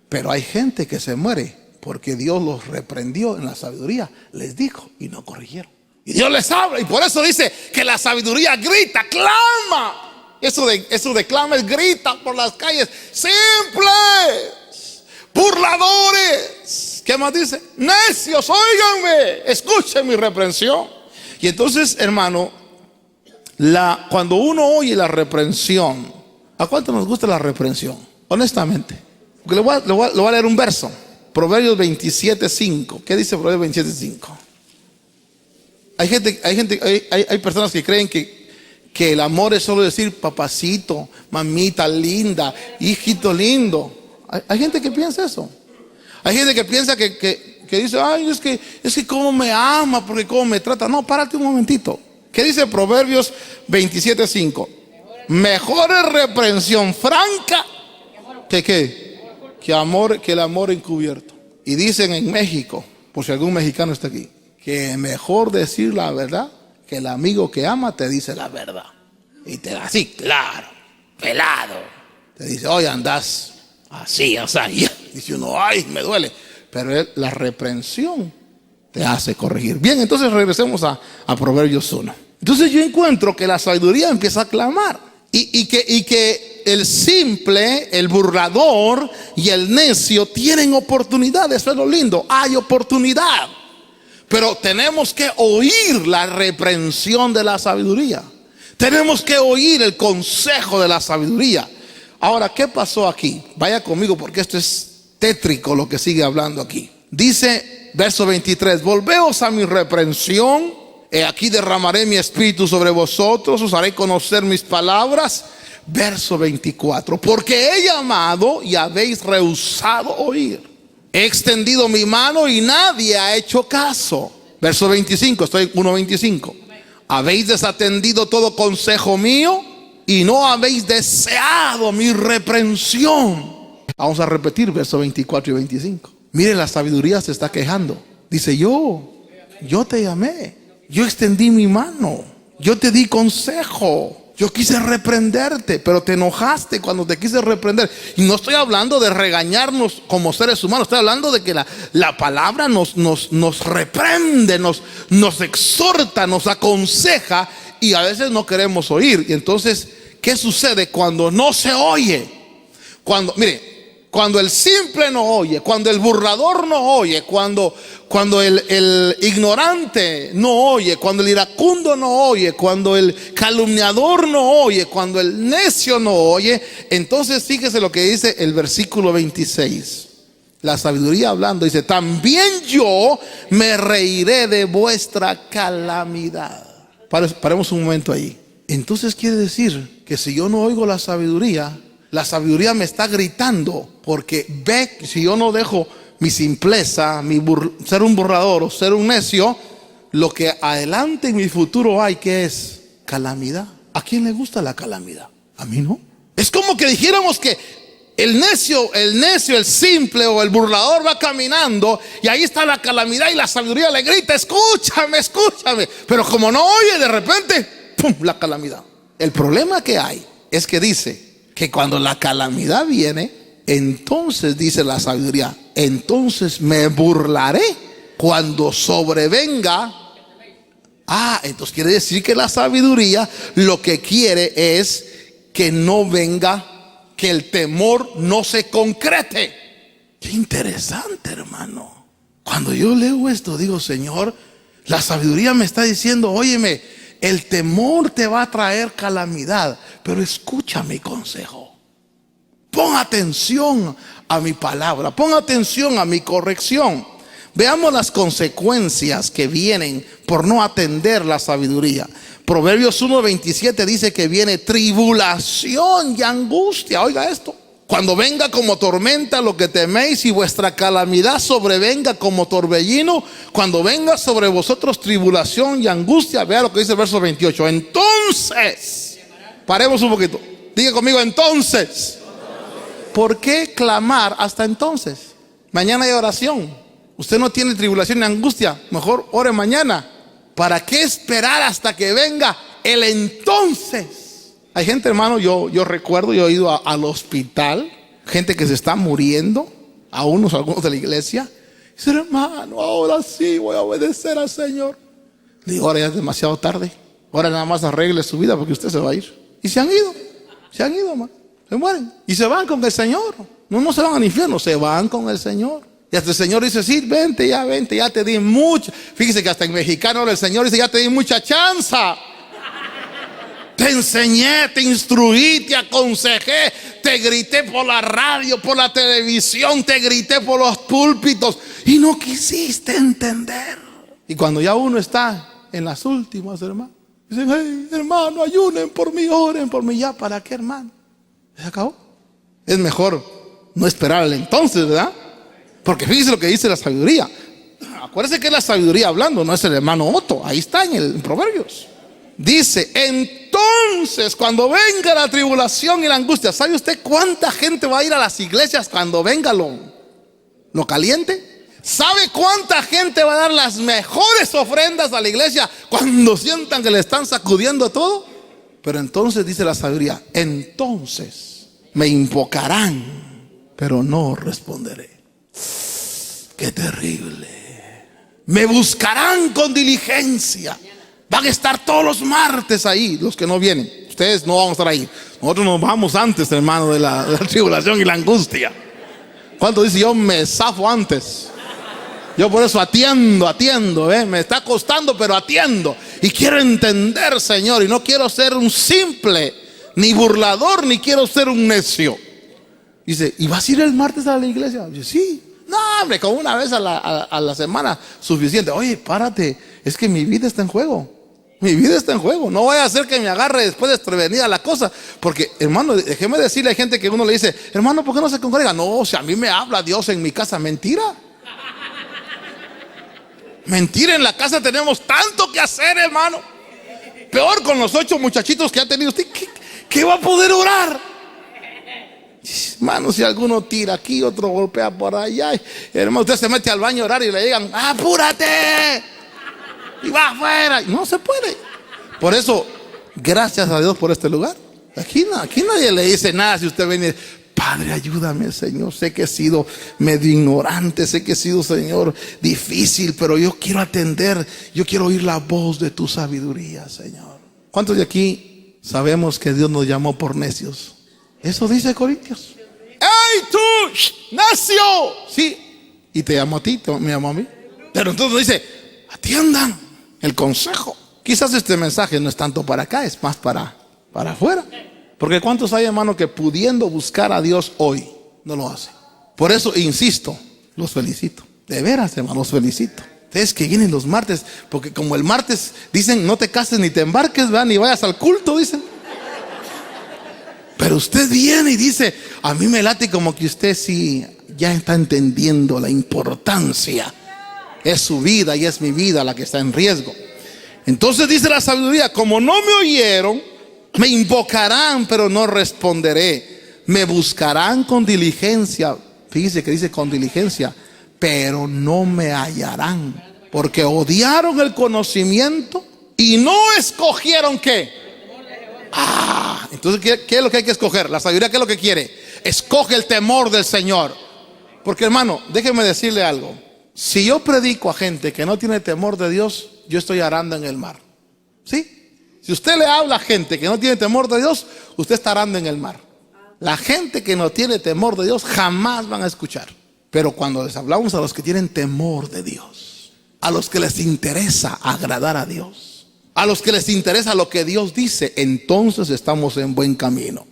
Pero hay gente que se muere porque Dios los reprendió en la sabiduría, les dijo y no corrigieron. Y Dios les habla, y por eso dice que la sabiduría grita, clama. Eso de clama es grita por las calles. Simples, burladores. ¿Qué más dice? Necios, óiganme, escuchen mi reprensión. Y entonces, hermano, cuando uno oye la reprensión, ¿a cuánto nos gusta la reprensión? Honestamente. Porque le voy a leer un verso. Proverbios 27:5. ¿Qué dice Proverbios 27:5? Hay personas que creen que el amor es solo decir papacito, mamita linda, hijito lindo. Hay gente que piensa eso. Hay gente que piensa que dice, es que cómo me ama, porque cómo me trata. No, párate un momentito. ¿Qué dice Proverbios 27:5? Mejor es reprensión franca que el amor encubierto. Y dicen en México, por si algún mexicano está aquí, que mejor decir la verdad que el amigo que ama te dice la verdad. Y te da así, claro, pelado. Te dice, oye, andás así, dice uno, me duele. Pero la reprensión te hace corregir. Bien, entonces regresemos a Proverbios 1. Entonces yo encuentro que la sabiduría empieza a clamar. Y que el simple, el burlador y el necio tienen oportunidad. Eso es lo lindo, hay oportunidad. Pero tenemos que oír la reprensión de la sabiduría. Tenemos que oír el consejo de la sabiduría. Ahora, ¿qué pasó aquí? Vaya conmigo porque esto es tétrico lo que sigue hablando aquí. Dice, verso 23, volveos a mi reprensión. He aquí derramaré mi espíritu sobre vosotros, os haré conocer mis palabras. Verso 24, porque he llamado y habéis rehusado oír. He extendido mi mano y nadie ha hecho caso. Verso 25, estoy 1:25. Habéis desatendido todo consejo mío y no habéis deseado mi reprensión. Vamos a repetir verso 24 y 25. Mire, la sabiduría se está quejando. Dice, yo te llamé, yo extendí mi mano, yo te di consejo. Yo quise reprenderte, pero te enojaste cuando te quise reprender. Y no estoy hablando de regañarnos como seres humanos. Estoy hablando de que la palabra nos reprende, nos exhorta, nos aconseja. Y a veces no queremos oír. Y entonces, ¿qué sucede cuando no se oye? Cuando el simple no oye, cuando el burlador no oye, cuando el ignorante no oye, cuando el iracundo no oye, cuando el calumniador no oye, cuando el necio no oye, entonces fíjese lo que dice el versículo 26. La sabiduría hablando dice, también yo me reiré de vuestra calamidad. Paremos un momento ahí. Entonces quiere decir que si yo no oigo la sabiduría me está gritando, porque ve, si yo no dejo mi simpleza, ser un burlador o ser un necio, lo que adelante en mi futuro hay, que es calamidad. ¿A quién le gusta la calamidad? A mí no. Es como que dijéramos que el necio, el simple o el burlador va caminando y ahí está la calamidad y la sabiduría le grita, escúchame, escúchame. Pero como no oye, de repente, ¡pum!, la calamidad. El problema que hay es que dice que cuando la calamidad viene, entonces dice la sabiduría, entonces me burlaré cuando sobrevenga. Entonces quiere decir que la sabiduría lo que quiere es que no venga, que el temor no se concrete. Qué interesante, hermano. Cuando yo leo esto, digo, Señor, la sabiduría me está diciendo, óyeme, el temor te va a traer calamidad, pero escucha mi consejo. Pon atención a mi palabra, pon atención a mi corrección. Veamos las consecuencias que vienen por no atender la sabiduría. Proverbios 1:27 dice que viene tribulación y angustia. Oiga esto. Cuando venga como tormenta lo que teméis y vuestra calamidad sobrevenga como torbellino, cuando venga sobre vosotros tribulación y angustia, vea lo que dice el verso 28. Entonces, paremos un poquito. Diga conmigo, entonces. ¿Por qué clamar hasta entonces? Mañana hay oración. Usted no tiene tribulación ni angustia, mejor ore mañana. ¿Para qué esperar hasta que venga el entonces? Hay gente, hermano, yo recuerdo, yo he ido al hospital, gente que se está muriendo, algunos de la iglesia. Dice, hermano, ahora sí voy a obedecer al Señor. Le digo, ahora ya es demasiado tarde. Ahora nada más arregle su vida porque usted se va a ir. Y se han ido, hermano. Se mueren y se van con el Señor. No se van al infierno, se van con el Señor. Y hasta el Señor dice, sí, vente, ya te di mucha. Fíjese que hasta en mexicano el Señor dice, ya te di mucha chanza. Te enseñé, te instruí, te aconsejé, te grité por la radio, por la televisión, te grité por los púlpitos y no quisiste entender. Y cuando ya uno está en las últimas, hermano, dicen, hey, hermano, ayunen por mí, oren por mí. Ya, ¿para qué, hermano? Se acabó. Es mejor no esperar al entonces, ¿verdad? Porque fíjese lo que dice la sabiduría. Acuérdese que es la sabiduría hablando, no es el hermano Otto. Ahí está en Proverbios. Dice, entonces cuando venga la tribulación y la angustia, ¿sabe usted cuánta gente va a ir a las iglesias cuando venga lo caliente? ¿Sabe cuánta gente va a dar las mejores ofrendas a la iglesia cuando sientan que le están sacudiendo todo? Pero entonces dice la sabiduría, entonces me invocarán, pero no responderé. Qué terrible. Me buscarán con diligencia. Van a estar todos los martes ahí, los que no vienen. ustedes no van a estar ahí. Nosotros nos vamos antes, hermano, de la tribulación y la angustia. ¿Cuánto dice? Yo me zafo antes. Yo por eso atiendo, me está costando, pero atiendo. Y quiero entender, Señor, y no quiero ser un simple, ni burlador, ni quiero ser un necio. Dice, ¿y vas a ir el martes a la iglesia? Dice, sí. No, hombre, con una vez a la semana suficiente. Oye, párate, es que mi vida está en juego. Mi vida está en juego. No voy a hacer que me agarre después desprevenida la cosa. Porque, hermano, déjeme decirle a gente que uno le dice, hermano, ¿por qué no se congrega? No, si a mí me habla Dios en mi casa. Mentira. Mentira, en la casa tenemos tanto que hacer, hermano. Peor con los 8 muchachitos que ha tenido usted. ¿Qué va a poder orar? Hermano, si alguno tira aquí, otro golpea por allá. Hermano, usted se mete al baño a orar y le digan, apúrate. Y va afuera. No se puede. Por eso, gracias a Dios por este lugar. Aquí nadie le dice nada si usted viene. Padre, ayúdame, Señor. Sé que he sido medio ignorante, sé que he sido, Señor, difícil, pero yo quiero atender, yo quiero oír la voz de tu sabiduría, Señor. ¿Cuántos de aquí sabemos que Dios nos llamó por necios? Eso dice Corintios. ¡Ey, tú, necio! Sí, y te llamo a ti, me llamo a mí. Pero entonces dice, atiendan el consejo. Quizás este mensaje no es tanto para acá, es más para afuera. Porque ¿cuántos hay, hermano, que pudiendo buscar a Dios hoy no lo hacen? Por eso insisto, los felicito. De veras, hermano, los felicito. Ustedes que vienen los martes, porque como el martes dicen no te cases ni te embarques, ¿verdad? Ni vayas al culto, dicen. Pero usted viene y dice, a mí me late como que usted sí ya está entendiendo la importancia. Es su vida y es mi vida la que está en riesgo. Entonces dice la sabiduría, como no me oyeron, me invocarán, pero no responderé. Me buscarán con diligencia. Fíjese que dice con diligencia, pero no me hallarán. Porque odiaron el conocimiento y no escogieron ¿qué? Entonces, ¿qué es lo que hay que escoger? La sabiduría, ¿qué es lo que quiere? Escoge el temor del Señor. Porque, hermano, déjeme decirle algo. Si yo predico a gente que no tiene temor de Dios, yo estoy arando en el mar. ¿Sí? Si usted le habla a gente que no tiene temor de Dios, usted está arando en el mar. La gente que no tiene temor de Dios jamás van a escuchar. Pero cuando les hablamos a los que tienen temor de Dios, a los que les interesa agradar a Dios, a los que les interesa lo que Dios dice, entonces estamos en buen camino.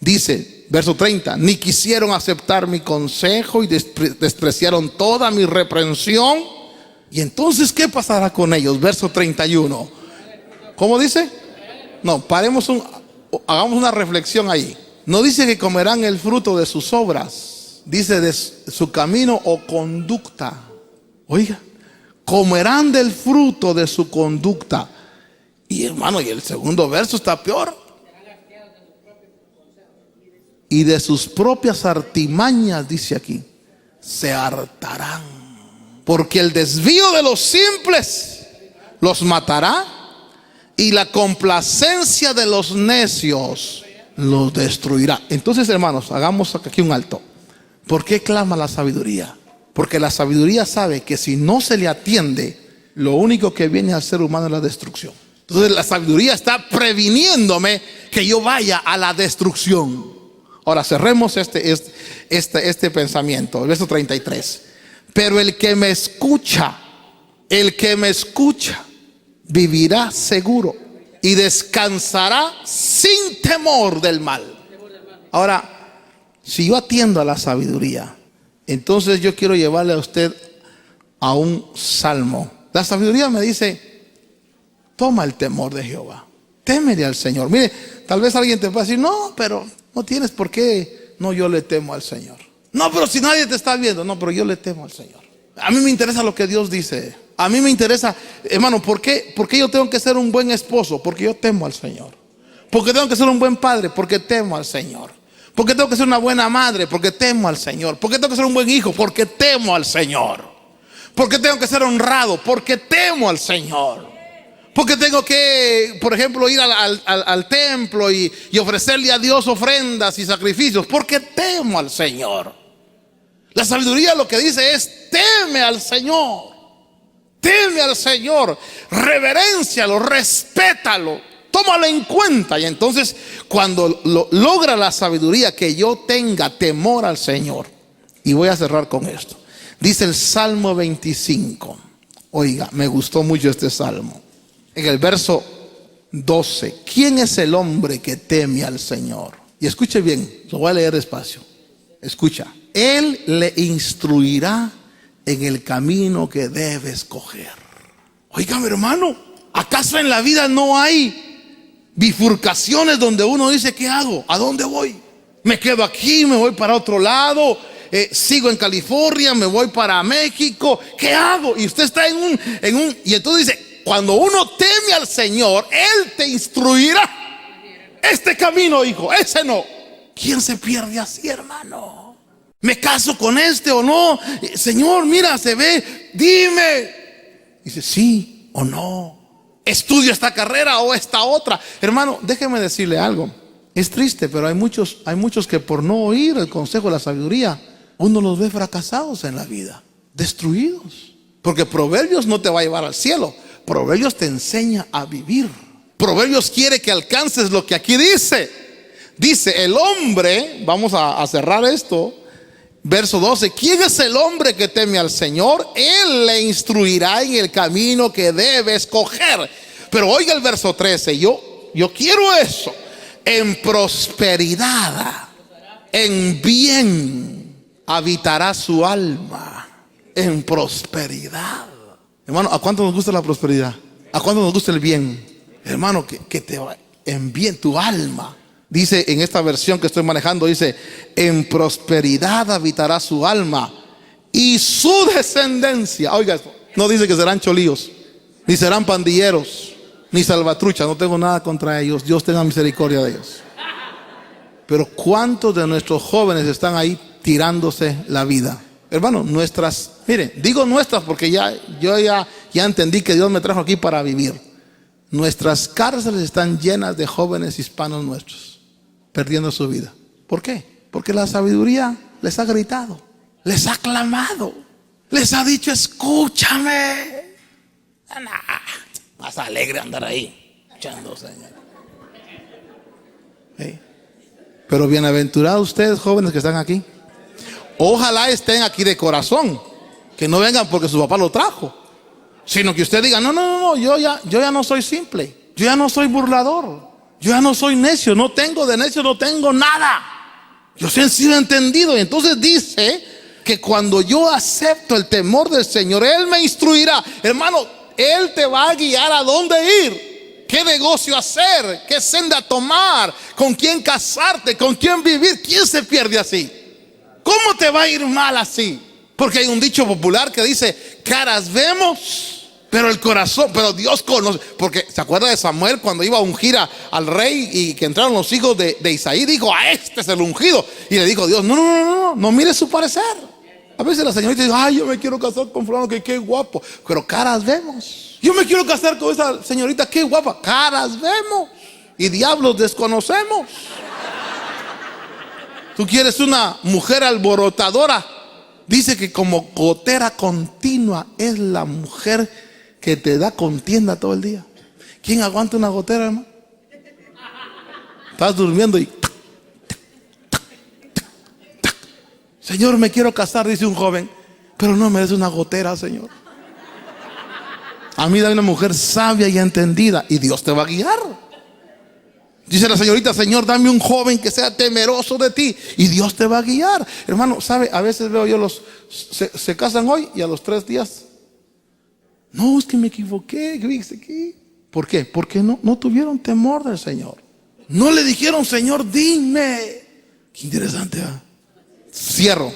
Dice, verso 30, ni quisieron aceptar mi consejo y despreciaron toda mi reprensión. Y entonces, ¿qué pasará con ellos? Verso 31. ¿Cómo dice? No, hagamos una reflexión ahí. No dice que comerán el fruto de sus obras, dice de su camino o conducta. Oiga, comerán del fruto de su conducta. Y hermano, y el segundo verso está peor. Y de sus propias artimañas, dice aquí, se hartarán. Porque el desvío de los simples los matará. Y la complacencia de los necios los destruirá. Entonces, hermanos, hagamos aquí un alto. ¿Por qué clama la sabiduría? Porque la sabiduría sabe que si no se le atiende, lo único que viene al ser humano es la destrucción. Entonces la sabiduría está previniéndome que yo vaya a la destrucción. Ahora cerremos este pensamiento. Verso 33. Pero el que me escucha, vivirá seguro y descansará sin temor del mal. Ahora, si yo atiendo a la sabiduría, entonces yo quiero llevarle a usted a un salmo. La sabiduría me dice, toma el temor de Jehová, témele al Señor. Mire, tal vez alguien te pueda decir, no, pero no tienes por qué. No, yo le temo al Señor. No, pero si nadie te está viendo. No, pero yo le temo al Señor. A mí me interesa lo que Dios dice. A mí me interesa, hermano, ¿por qué yo tengo que ser un buen esposo? Porque yo temo al Señor. Porque tengo que ser un buen padre, porque temo al Señor. Porque tengo que ser una buena madre, porque temo al Señor. Porque tengo que ser un buen hijo, porque temo al Señor. Porque tengo que ser honrado, porque temo al Señor. Porque tengo que, por ejemplo, ir al templo y ofrecerle a Dios ofrendas y sacrificios, porque temo al Señor. La sabiduría lo que dice es, teme al Señor. Teme al Señor, reveréncialo, respétalo. tómalo en cuenta. Y entonces cuando logra la sabiduría, que yo tenga temor al Señor. Y voy a cerrar con esto. Dice el Salmo 25. Oiga, me gustó mucho este salmo. En el verso 12. ¿Quién es el hombre que teme al Señor? Y escuche bien, lo voy a leer despacio. Escucha. Él le instruirá en el camino que debe escoger. Oiga, mi hermano, ¿acaso en la vida no hay bifurcaciones donde uno dice, ¿qué hago? ¿A dónde voy? ¿Me quedo aquí? ¿Me voy para otro lado? ¿Sigo en California? ¿Me voy para México? ¿Qué hago? Y usted está y entonces dice, cuando uno teme al Señor, Él te instruirá. Este camino, hijo, ese no. ¿Quién se pierde así, hermano? ¿Me caso con este o no? Señor, mira, se ve, dime. Dice, sí o no. ¿Estudio esta carrera o esta otra? Hermano, déjeme decirle algo. Es triste, pero hay muchos que por no oír el consejo de la sabiduría, uno los ve fracasados en la vida, destruidos. Porque Proverbios no te va a llevar al cielo. Proverbios te enseña a vivir. Proverbios quiere que alcances lo que aquí dice. Dice el hombre, vamos a cerrar esto, verso 12. ¿Quién es el hombre que teme al Señor? Él le instruirá en el camino que debe escoger. Pero oiga el verso 13, yo quiero eso. En prosperidad, en bien habitará su alma. En prosperidad. Hermano, ¿a cuánto nos gusta la prosperidad? ¿A cuánto nos gusta el bien? Hermano, que te va en bien tu alma. Dice en esta versión que estoy manejando, dice, en prosperidad habitará su alma y su descendencia. Oiga, no dice que serán cholíos, ni serán pandilleros, ni salvatruchas. No tengo nada contra ellos. Dios tenga misericordia de ellos. Pero ¿cuántos de nuestros jóvenes están ahí tirándose la vida? Hermano, miren, digo nuestras porque yo ya entendí que Dios me trajo aquí para vivir. Nuestras cárceles están llenas de jóvenes hispanos nuestros, perdiendo su vida. ¿Por qué? Porque la sabiduría les ha gritado, les ha clamado, les ha dicho, escúchame. Más alegre andar ahí, echándose. Pero bienaventurados ustedes, jóvenes que están aquí. Ojalá estén aquí de corazón, que no vengan porque su papá lo trajo, sino que usted diga, no, yo ya no soy simple, yo ya no soy burlador, yo ya no soy necio, no tengo de necio, no tengo nada. Yo he sido entendido. Y entonces dice que cuando yo acepto el temor del Señor, Él me instruirá. Hermano, Él te va a guiar a dónde ir, qué negocio hacer, qué senda tomar, con quién casarte, con quién vivir. ¿Quién se pierde así? ¿Cómo te va a ir mal así? Porque hay un dicho popular que dice, caras vemos, pero el corazón, pero Dios conoce. Porque se acuerda de Samuel cuando iba a ungir al rey y que entraron los hijos de Isaí, dijo, a este es el ungido. Y le dijo Dios, no mire su parecer. A veces la señorita dice, ay, yo me quiero casar con fulano, que qué guapo, pero caras vemos. Yo me quiero casar con esa señorita, qué guapa, caras vemos y diablos desconocemos. Tú quieres una mujer alborotadora. Dice que como gotera continua es la mujer que te da contienda todo el día. ¿Quién aguanta una gotera, hermano? Estás durmiendo y Señor, me quiero casar, dice un joven, pero no me des una gotera, Señor. A mí dame una mujer sabia y entendida y Dios te va a guiar. Dice la señorita, Señor, dame un joven que sea temeroso de ti y Dios te va a guiar. Hermano, ¿sabe? A veces veo yo se casan hoy y a los 3 días, no, es que me equivoqué. ¿Por qué? Porque no tuvieron temor del Señor. No le dijeron, Señor, dime. Qué interesante, ¿eh? Cierro.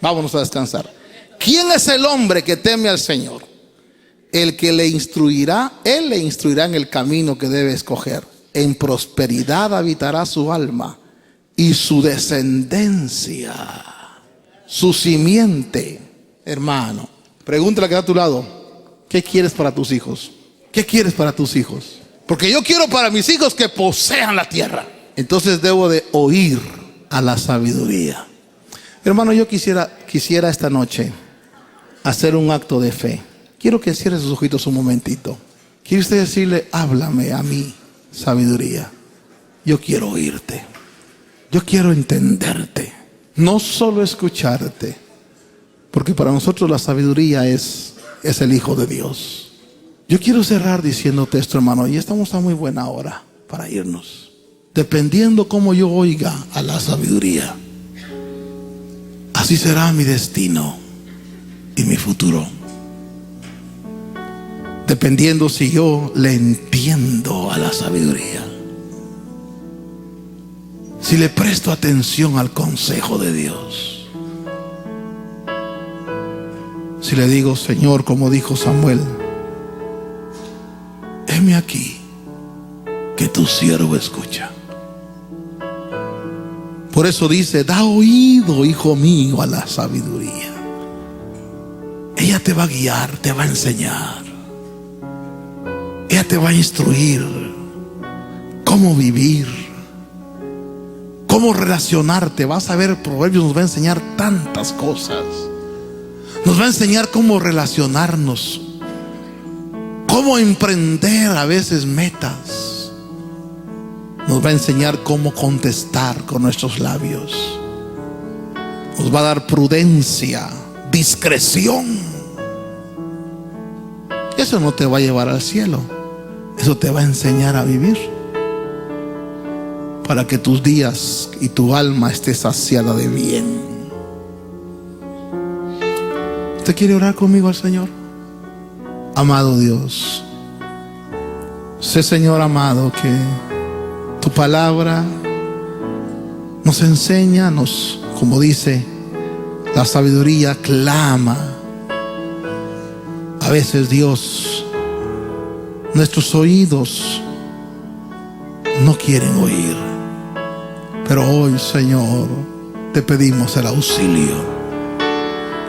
Vámonos a descansar. ¿Quién es el hombre que teme al Señor? El que le instruirá, Él le instruirá en el camino que debe escoger. En prosperidad habitará su alma y su descendencia, su simiente. Hermano, pregúntale a que está a tu lado, ¿qué quieres para tus hijos? ¿Qué quieres para tus hijos? Porque yo quiero para mis hijos que posean la tierra. Entonces debo de oír a la sabiduría. Hermano, yo quisiera esta noche hacer un acto de fe. Quiero que cierre sus ojitos un momentito. Quiere usted decirle, háblame a mí. sabiduría. Yo quiero oírte. Yo quiero entenderte. No solo escucharte. Porque para nosotros la sabiduría es el Hijo de Dios. Yo quiero cerrar diciéndote esto, hermano. Y estamos a muy buena hora para irnos. Dependiendo cómo yo oiga a la sabiduría, así será mi destino y mi futuro. Dependiendo si yo le entiendo a la sabiduría, si le presto atención al consejo de Dios, si le digo, Señor, como dijo Samuel, heme aquí, que tu siervo escucha. Por eso dice, da oído, hijo mío, a la sabiduría. Ella te va a guiar, te va a enseñar. Ella te va a instruir cómo vivir, cómo relacionarte. Vas a ver, Proverbios nos va a enseñar tantas cosas. Nos va a enseñar cómo relacionarnos, cómo emprender a veces metas. Nos va a enseñar cómo contestar con nuestros labios. Nos va a dar prudencia, discreción. Eso no te va a llevar al cielo. Eso te va a enseñar a vivir, para que tus días y tu alma esté saciada de bien. ¿Usted quiere orar conmigo al Señor? Amado Dios, sé, Señor amado, que tu palabra nos enseña, como dice, la sabiduría clama. A veces, Dios, nuestros oídos no quieren oír, pero hoy, Señor, te pedimos el auxilio.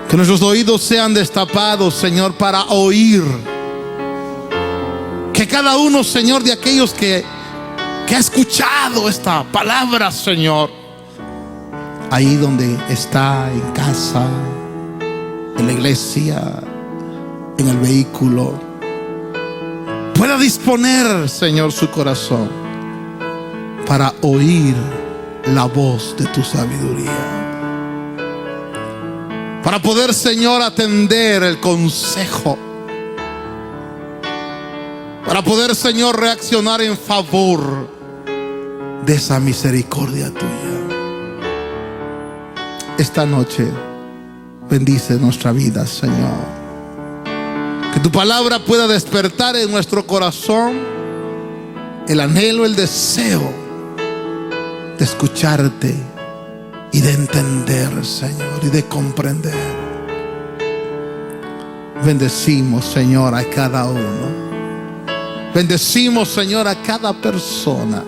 Que nuestros oídos sean destapados, Señor, para oír. Que cada uno, Señor, de aquellos que ha escuchado esta palabra, Señor, ahí donde está, en casa, en la iglesia, en el vehículo, pueda disponer, Señor, su corazón para oír la voz de tu sabiduría, para poder, Señor, atender el consejo, para poder, Señor, reaccionar en favor de esa misericordia tuya. Esta noche bendice nuestra vida, Señor. Que tu palabra pueda despertar en nuestro corazón el anhelo, el deseo de escucharte y de entender, Señor, y de comprender. Bendecimos, Señor, a cada uno. Bendecimos, Señor, a cada persona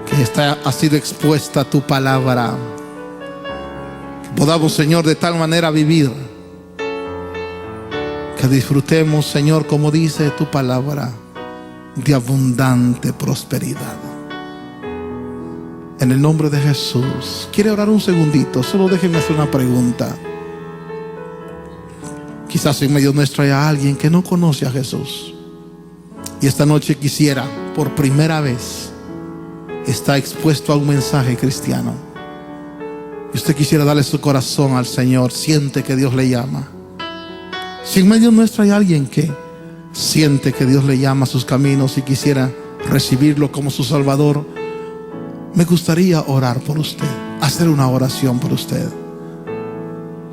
que ha sido expuesta a tu palabra. Que podamos, Señor, de tal manera vivir que disfrutemos, Señor, como dice tu palabra, de abundante prosperidad. En el nombre de Jesús. ¿Quiere orar un segundito? Solo déjeme hacer una pregunta. Quizás en medio nuestro haya alguien que no conoce a Jesús, y esta noche quisiera, por primera vez, está expuesto a un mensaje cristiano, y usted quisiera darle su corazón al Señor, siente que Dios le llama. Si en medio nuestro hay alguien que siente que Dios le llama a sus caminos y quisiera recibirlo como su Salvador, me gustaría orar por usted, hacer una oración por usted.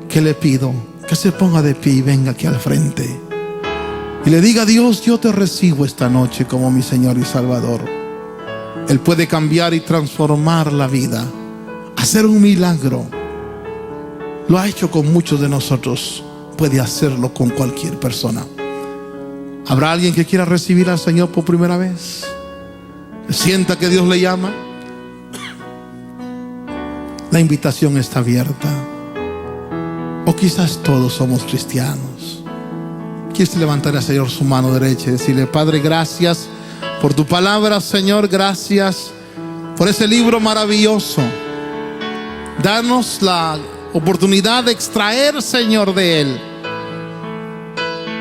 ¿Qué le pido? Que se ponga de pie y venga aquí al frente y le diga: Dios, yo te recibo esta noche como mi Señor y Salvador. Él puede cambiar y transformar la vida, hacer un milagro. Lo ha hecho con muchos de nosotros, puede hacerlo con cualquier persona. ¿Habrá alguien que quiera recibir al Señor por primera vez? ¿Sienta que Dios le llama? La invitación está abierta. O quizás todos somos cristianos. Quieres levantar al Señor su mano derecha y decirle: Padre, gracias por tu palabra, Señor. Gracias por ese libro maravilloso. Danos la oportunidad de extraer, Señor, de él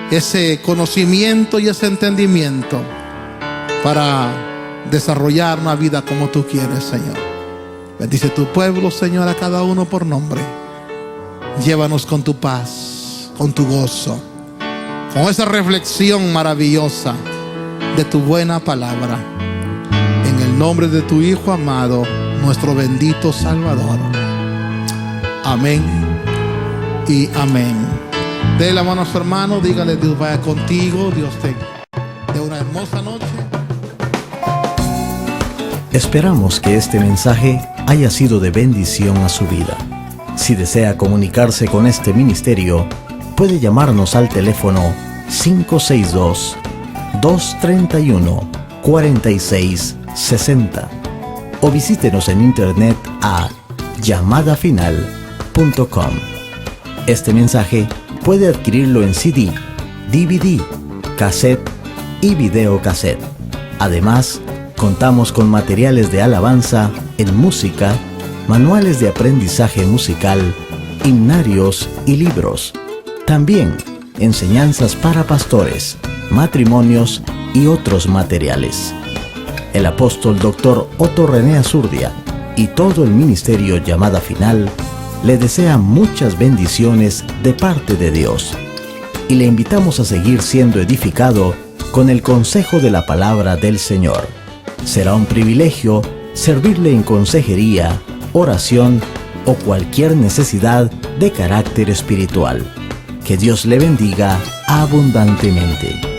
ese conocimiento y ese entendimiento para desarrollar una vida como tú quieres, Señor. Bendice tu pueblo, Señor, a cada uno por nombre. Llévanos con tu paz, con tu gozo, con esa reflexión maravillosa de tu buena palabra. En el nombre de tu Hijo amado, nuestro bendito Salvador. Amén y amén. Dé la mano a su hermano, dígale: Dios vaya contigo, Dios te dé una hermosa noche. Esperamos que este mensaje haya sido de bendición a su vida. Si desea comunicarse con este ministerio, puede llamarnos al teléfono 562-231-4660 o visítenos en internet a llamadafinal.com. Este mensaje puede adquirirlo en CD, DVD, cassette y videocassette. Además, contamos con materiales de alabanza en música, manuales de aprendizaje musical, himnarios y libros. También enseñanzas para pastores, matrimonios y otros materiales. El apóstol Dr. Otto René Azurdia y todo el ministerio Llamada Final le desea muchas bendiciones de parte de Dios y le invitamos a seguir siendo edificado con el consejo de la palabra del Señor. Será un privilegio servirle en consejería, oración o cualquier necesidad de carácter espiritual. Que Dios le bendiga abundantemente.